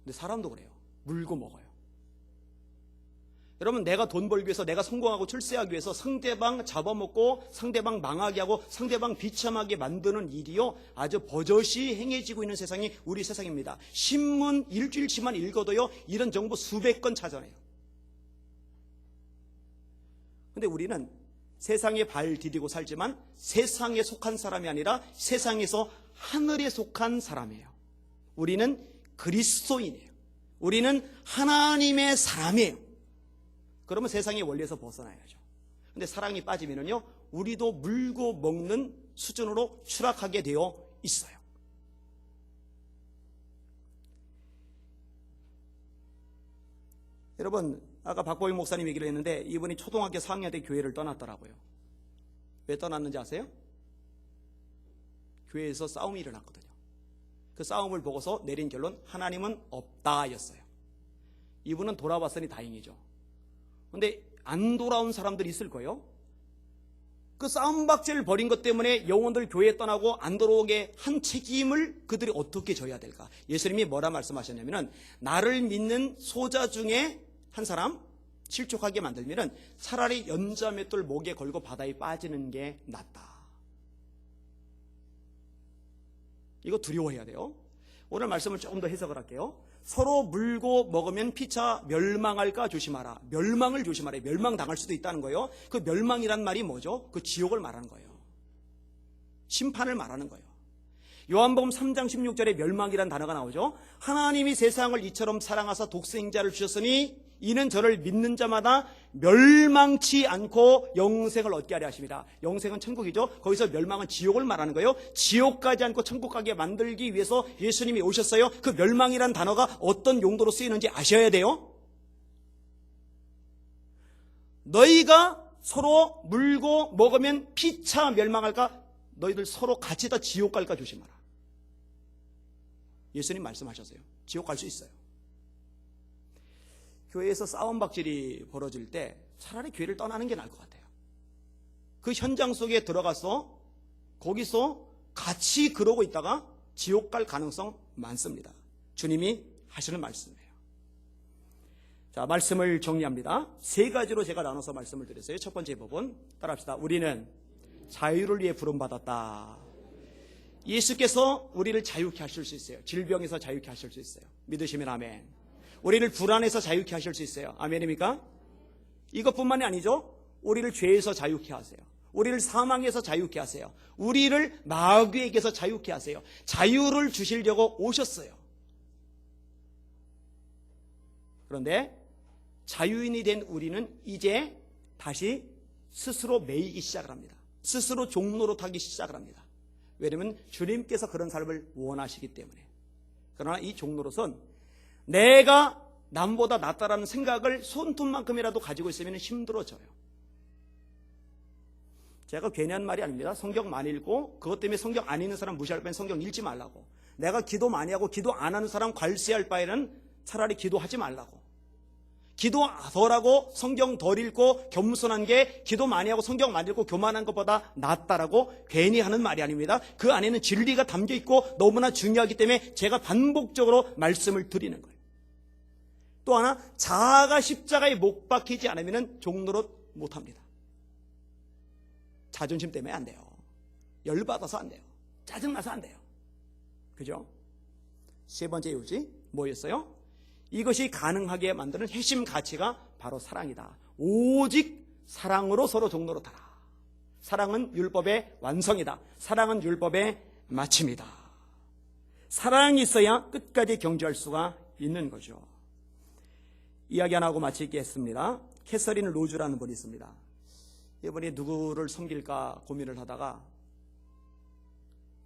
근데 사람도 그래요. 물고 먹어요. 여러분, 내가 돈 벌기 위해서, 내가 성공하고 출세하기 위해서 상대방 잡아먹고 상대방 망하게 하고 상대방 비참하게 만드는 일이요, 아주 버젓이 행해지고 있는 세상이 우리 세상입니다. 신문 일주일치만 읽어도요, 이런 정보 수백 건 찾아내요. 근데 우리는 세상에 발 디디고 살지만 세상에 속한 사람이 아니라 세상에서 하늘에 속한 사람이에요. 우리는 그리스도인이에요. 우리는 하나님의 사람이에요. 그러면 세상의 원리에서 벗어나야죠. 근데 사랑이 빠지면은요, 우리도 물고 먹는 수준으로 추락하게 되어 있어요. 여러분, 아까 박보영 목사님 얘기를 했는데 이분이 초등학교 4학년 때 교회를 떠났더라고요. 왜 떠났는지 아세요? 교회에서 싸움이 일어났거든요. 그 싸움을 보고서 내린 결론, 하나님은 없다 였어요. 이분은 돌아왔으니 다행이죠. 근데 안 돌아온 사람들이 있을 거예요. 그 싸움박질을 벌인 것 때문에 영혼들 교회에 떠나고 안 돌아오게 한 책임을 그들이 어떻게 져야 될까? 예수님이 뭐라 말씀하셨냐면은, 나를 믿는 소자 중에 한 사람 실족하게 만들면은 차라리 연자맷돌 목에 걸고 바다에 빠지는 게 낫다. 이거 두려워해야 돼요. 오늘 말씀을 조금 더 해석을 할게요. 서로 물고 먹으면 피차 멸망할까 조심하라. 멸망을 조심하라. 멸망당할 수도 있다는 거예요. 그 멸망이란 말이 뭐죠? 그 지옥을 말하는 거예요. 심판을 말하는 거예요. 요한복음 3장 16절에 멸망이란 단어가 나오죠. 하나님이 세상을 이처럼 사랑하사 독생자를 주셨으니 이는 저를 믿는 자마다 멸망치 않고 영생을 얻게 하려 하십니다. 영생은 천국이죠. 거기서 멸망은 지옥을 말하는 거예요. 지옥 가지 않고 천국 가게 만들기 위해서 예수님이 오셨어요. 그 멸망이란 단어가 어떤 용도로 쓰이는지 아셔야 돼요. 너희가 서로 물고 먹으면 피차 멸망할까? 너희들 서로 같이 다 지옥 갈까 조심하라. 예수님 말씀하셨어요. 지옥 갈 수 있어요. 교회에서 싸움박질이 벌어질 때 차라리 교회를 떠나는 게 나을 것 같아요. 그 현장 속에 들어가서 거기서 같이 그러고 있다가 지옥 갈 가능성 많습니다. 주님이 하시는 말씀이에요. 자, 말씀을 정리합니다. 세 가지로 제가 나눠서 말씀을 드렸어요. 첫 번째 부분 따라합시다. 우리는 자유를 위해 부름받았다. 예수께서 우리를 자유케 하실 수 있어요. 질병에서 자유케 하실 수 있어요. 믿으시면 아멘. 우리를 불안해서 자유케 하실 수 있어요. 아멘입니까? 이것뿐만이 아니죠. 우리를 죄에서 자유케 하세요. 우리를 사망에서 자유케 하세요. 우리를 마귀에게서 자유케 하세요. 자유를 주시려고 오셨어요. 그런데 자유인이 된 우리는 이제 다시 스스로 매이기 시작을 합니다. 스스로 종노릇하기 시작을 합니다. 왜냐하면 주님께서 그런 삶을 원하시기 때문에. 그러나 이 종노릇은 내가 남보다 낫다라는 생각을 손톱만큼이라도 가지고 있으면 힘들어져요. 제가 괜히 한 말이 아닙니다. 성경 많이 읽고 그것 때문에 성경 안 읽는 사람 무시할 바에는 성경 읽지 말라고. 내가 기도 많이 하고 기도 안 하는 사람 괄세할 바에는 차라리 기도하지 말라고. 기도 덜하고 성경 덜 읽고 겸손한 게 기도 많이 하고 성경 많이 읽고 교만한 것보다 낫다라고 괜히 하는 말이 아닙니다. 그 안에는 진리가 담겨 있고 너무나 중요하기 때문에 제가 반복적으로 말씀을 드리는 거예요. 또 하나, 자아가 십자가에 못 박히지 않으면 종노릇 못합니다. 자존심 때문에 안 돼요. 열받아서 안 돼요. 짜증나서 안 돼요. 그죠? 세 번째 요지 뭐였어요? 이것이 가능하게 만드는 핵심 가치가 바로 사랑이다. 오직 사랑으로 서로 종노릇하라. 사랑은 율법의 완성이다. 사랑은 율법의 마침이다. 사랑이 있어야 끝까지 경주할 수가 있는 거죠. 이야기 하나 하고 마치겠습니다. 캐서린 로즈라는 분이 있습니다. 이분이 누구를 섬길까 고민을 하다가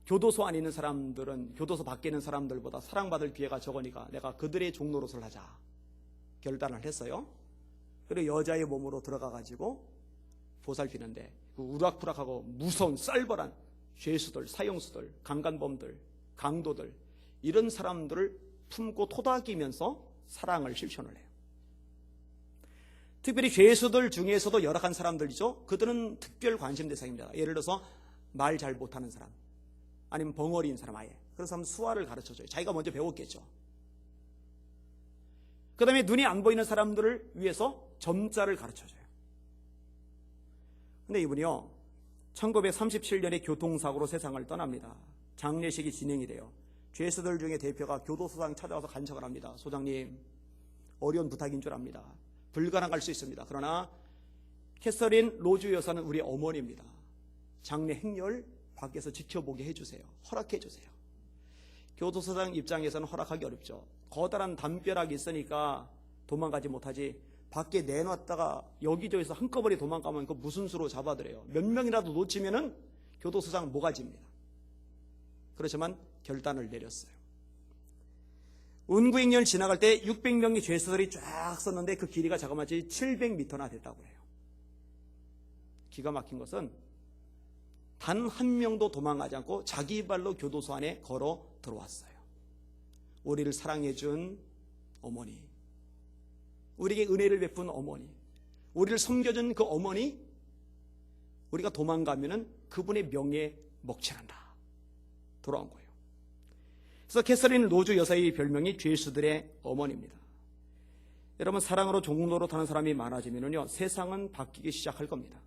교도소 안에 있는 사람들은 교도소 밖에 있는 사람들보다 사랑받을 기회가 적으니까 내가 그들의 종노릇을 하자 결단을 했어요. 그리고 여자의 몸으로 들어가가지고 보살피는데 그 우락부락하고 무서운 쌀벌한 죄수들, 사형수들, 강간범들, 강도들 이런 사람들을 품고 토닥이면서 사랑을 실천을 해요. 특별히 죄수들 중에서도 열악한 사람들이죠. 그들은 특별 관심 대상입니다. 예를 들어서 말 잘 못하는 사람 아니면 벙어리인 사람 아예 그런 사람 수화를 가르쳐줘요. 자기가 먼저 배웠겠죠. 그 다음에 눈이 안 보이는 사람들을 위해서 점자를 가르쳐줘요. 근데 이분이요 1937년에 교통사고로 세상을 떠납니다. 장례식이 진행이 돼요. 죄수들 중에 대표가 교도소장 찾아와서 간청을 합니다. 소장님 어려운 부탁인 줄 압니다. 불가능할 수 있습니다. 그러나 캐서린 로즈 여사는 우리 어머니입니다. 장례 행렬 밖에서 지켜보게 해주세요. 허락해 주세요. 교도소장 입장에서는 허락하기 어렵죠. 커다란 담벼락이 있으니까 도망가지 못하지 밖에 내놨다가 여기저기서 한꺼번에 도망가면 그 무슨 수로 잡아들여요. 몇 명이라도 놓치면은 교도소장 모가지입니다. 그렇지만 결단을 내렸어요. 운구행렬 지나갈 때 600명의 죄수들이 쫙 섰는데 그 길이가 자그마치 700m나 됐다고 해요. 기가 막힌 것은 단 한 명도 도망가지 않고 자기 발로 교도소 안에 걸어 들어왔어요. 우리를 사랑해준 어머니, 우리에게 은혜를 베푼 어머니, 우리를 섬겨준 그 어머니, 우리가 도망가면은 그분의 명예에 먹칠한다. 돌아온 거예요. 그래서 캐서린 로즈 여사의 별명이 죄수들의 어머니입니다. 여러분 사랑으로 종노릇하는 사람이 많아지면요 세상은 바뀌기 시작할 겁니다.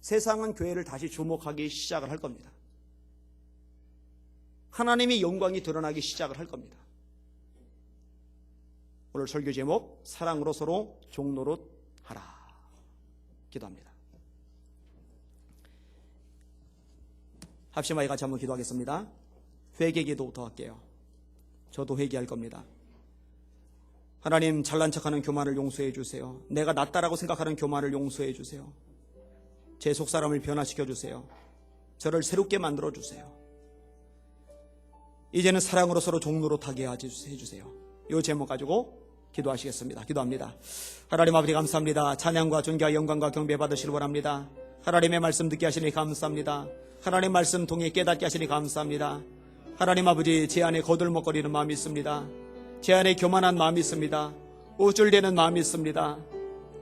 세상은 교회를 다시 주목하기 시작을 할 겁니다. 하나님의 영광이 드러나기 시작을 할 겁니다. 오늘 설교 제목 사랑으로 서로 종노릇하라. 기도합니다. 합심하여 같이 한번 기도하겠습니다. 회개 기도부터 할게요. 저도 회개할 겁니다. 하나님 잘난 척하는 교만을 용서해 주세요. 내가 낫다라고 생각하는 교만을 용서해 주세요. 제 속사람을 변화시켜 주세요. 저를 새롭게 만들어 주세요. 이제는 사랑으로 서로 종노릇하게 해주세요. 이 제목 가지고 기도하시겠습니다. 기도합니다. 하나님 아버지 감사합니다. 찬양과 존귀와 영광과 경배 받으시길 원합니다. 하나님의 말씀 듣게 하시니 감사합니다. 하나님 말씀 통해 깨닫게 하시니 감사합니다. 하나님 아버지 제 안에 거들먹거리는 마음이 있습니다. 제 안에 교만한 마음이 있습니다. 우쭐대는 마음이 있습니다.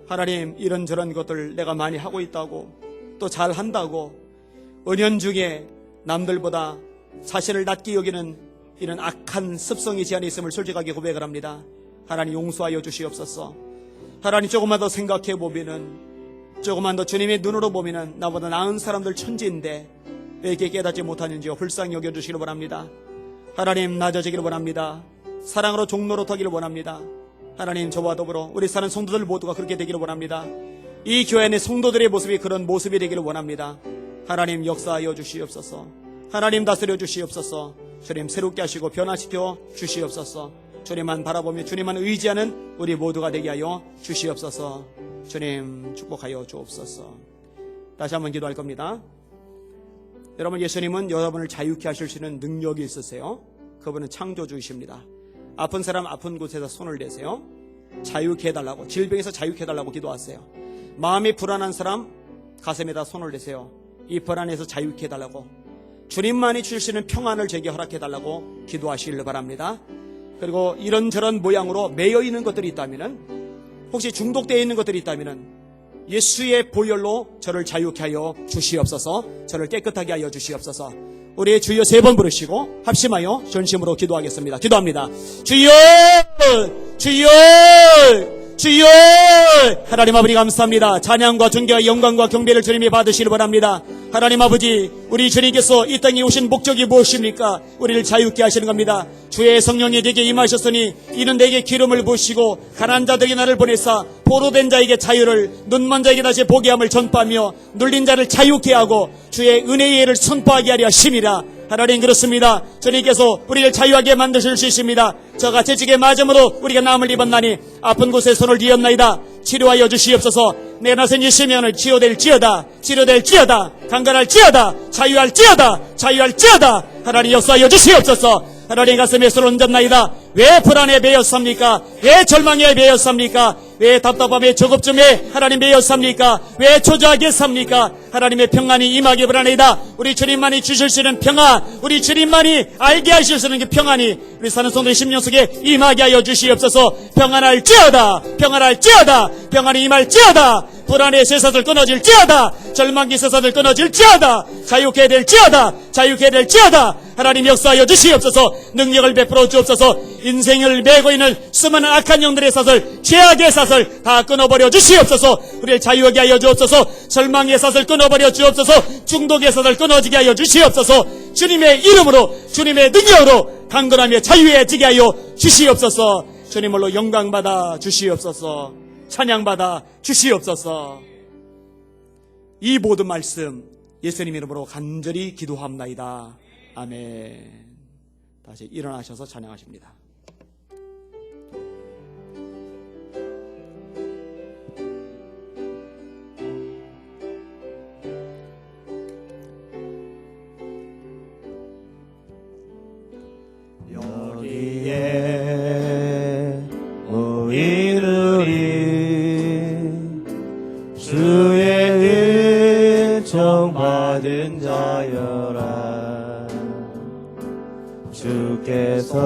하나님 이런저런 것들 내가 많이 하고 있다고 또 잘한다고 은연중에 남들보다 자신을 낮게 여기는 이런 악한 습성이 제 안에 있음을 솔직하게 고백을 합니다. 하나님 용서하여 주시옵소서. 하나님 조금만 더 생각해 보면은, 조금만 더 주님의 눈으로 보면은 나보다 나은 사람들 천지인데 왜 이렇게 깨닫지 못하는지요. 불쌍히 여겨주시기를 원합니다. 하나님 낮아지기를 원합니다. 사랑으로 종로로 터기를 원합니다. 하나님 저와 더불어 우리 사는 성도들 모두가 그렇게 되기를 원합니다. 이 교회 안의 성도들의 모습이 그런 모습이 되기를 원합니다. 하나님 역사하여 주시옵소서. 하나님 다스려 주시옵소서. 주님 새롭게 하시고 변화시켜 주시옵소서. 주님만 바라보며 주님만 의지하는 우리 모두가 되게 하여 주시옵소서. 주님 축복하여 주옵소서. 다시 한번 기도할 겁니다. 여러분, 예수님은 여러분을 자유케 하실 수 있는 능력이 있으세요. 그분은 창조주이십니다. 아픈 사람 아픈 곳에서 손을 대세요. 자유케 해달라고, 질병에서 자유케 해달라고 기도하세요. 마음이 불안한 사람 가슴에다 손을 대세요. 이 불안에서 자유케 해달라고, 주님만이 주실 수 있는 평안을 제게 허락해달라고 기도하시길 바랍니다. 그리고 이런저런 모양으로 매여 있는 것들이 있다면, 혹시 중독되어 있는 것들이 있다면 예수의 보혈로 저를 자유케 하여 주시옵소서. 저를 깨끗하게 하여 주시옵소서. 우리 주여 3번 부르시고 합심하여 전심으로 기도하겠습니다. 기도합니다. 주여, 주여, 주여. 하나님 아버지 감사합니다. 찬양과 존경과 영광과 경배를 주님이 받으시길 바랍니다. 하나님 아버지, 우리 주님께서 이 땅에 오신 목적이 무엇입니까? 우리를 자유케 하시는 겁니다. 주의 성령이 내게 임하셨으니 이는 내게 기름을 부으시고 가난한 자들에게 나를 보내사 포로된 자에게 자유를, 눈먼 자에게 다시 보게 함을 전파하며 눌린 자를 자유케 하고 주의 은혜의 예를 선포하게 하려 하심이라. 하나님 그렇습니다. 주님께서 우리를 자유하게 만드실 수 있습니다. 저가 채찍에 맞음으로 우리가 남을 입었나니 아픈 곳에 손을 뉘었나이다. 치료하여 주시옵소서. 내 나선 이 시면을 치료될지어다. 치료될지어다. 강건할지어다. 자유할지어다. 자유할지어다. 하나님 역사하여 주시옵소서. 하나님 가슴에 손을 얹었나이다. 왜 불안에 매였습니까? 왜 절망에 매였습니까? 왜 답답함에 저급쯤에 하나님 매였습니까? 왜 초조하겠습니까? 하나님의 평안이 임하기 바라나이다. 우리 주님만이 주실 수 있는 평안, 우리 주님만이 알게 하실 수 있는 그 평안이 우리 사는 성도의 심령 속에 임하게 하여 주시옵소서. 평안할지어다. 평안할지어다. 평안이 임할지어다. 불안의 쇠사슬 끊어질지어다. 절망의 쇠사슬 끊어질지어다. 자유케 될지어다. 자유케 될지어다. 하나님 역사하여 주시옵소서. 능력을 베풀어 주옵소서. 인생을 메고 있는 수많은 악한 영들의 사슬, 죄악의 사슬 다 끊어버려 주시옵소서. 우리를 자유하게 하여 주옵소서. 절망의 사슬 끊어버려 주옵소서. 중독의 사슬 끊어지게 하여 주시옵소서. 주님의 이름으로, 주님의 능력으로 강건하며 자유해지게 하여 주시옵소서. 주님으로 영광받아 주시옵소서. 찬양받아 주시옵소서. 이 모든 말씀 예수님 이름으로 간절히 기도합나이다. 아멘. 다시 일어나셔서 찬양하십니다. 여기에 우리들이 주의 은총 받은 자여라. 주께서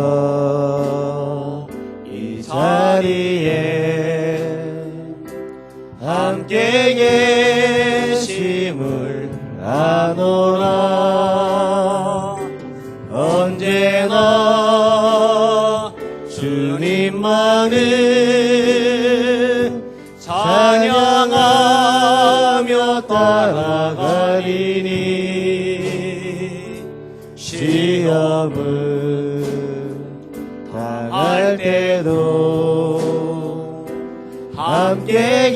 이 자리에 함께 계심을 아노라. 언제나 주님만을 찬양하며 따라가리니 시험을 당할 때도 함께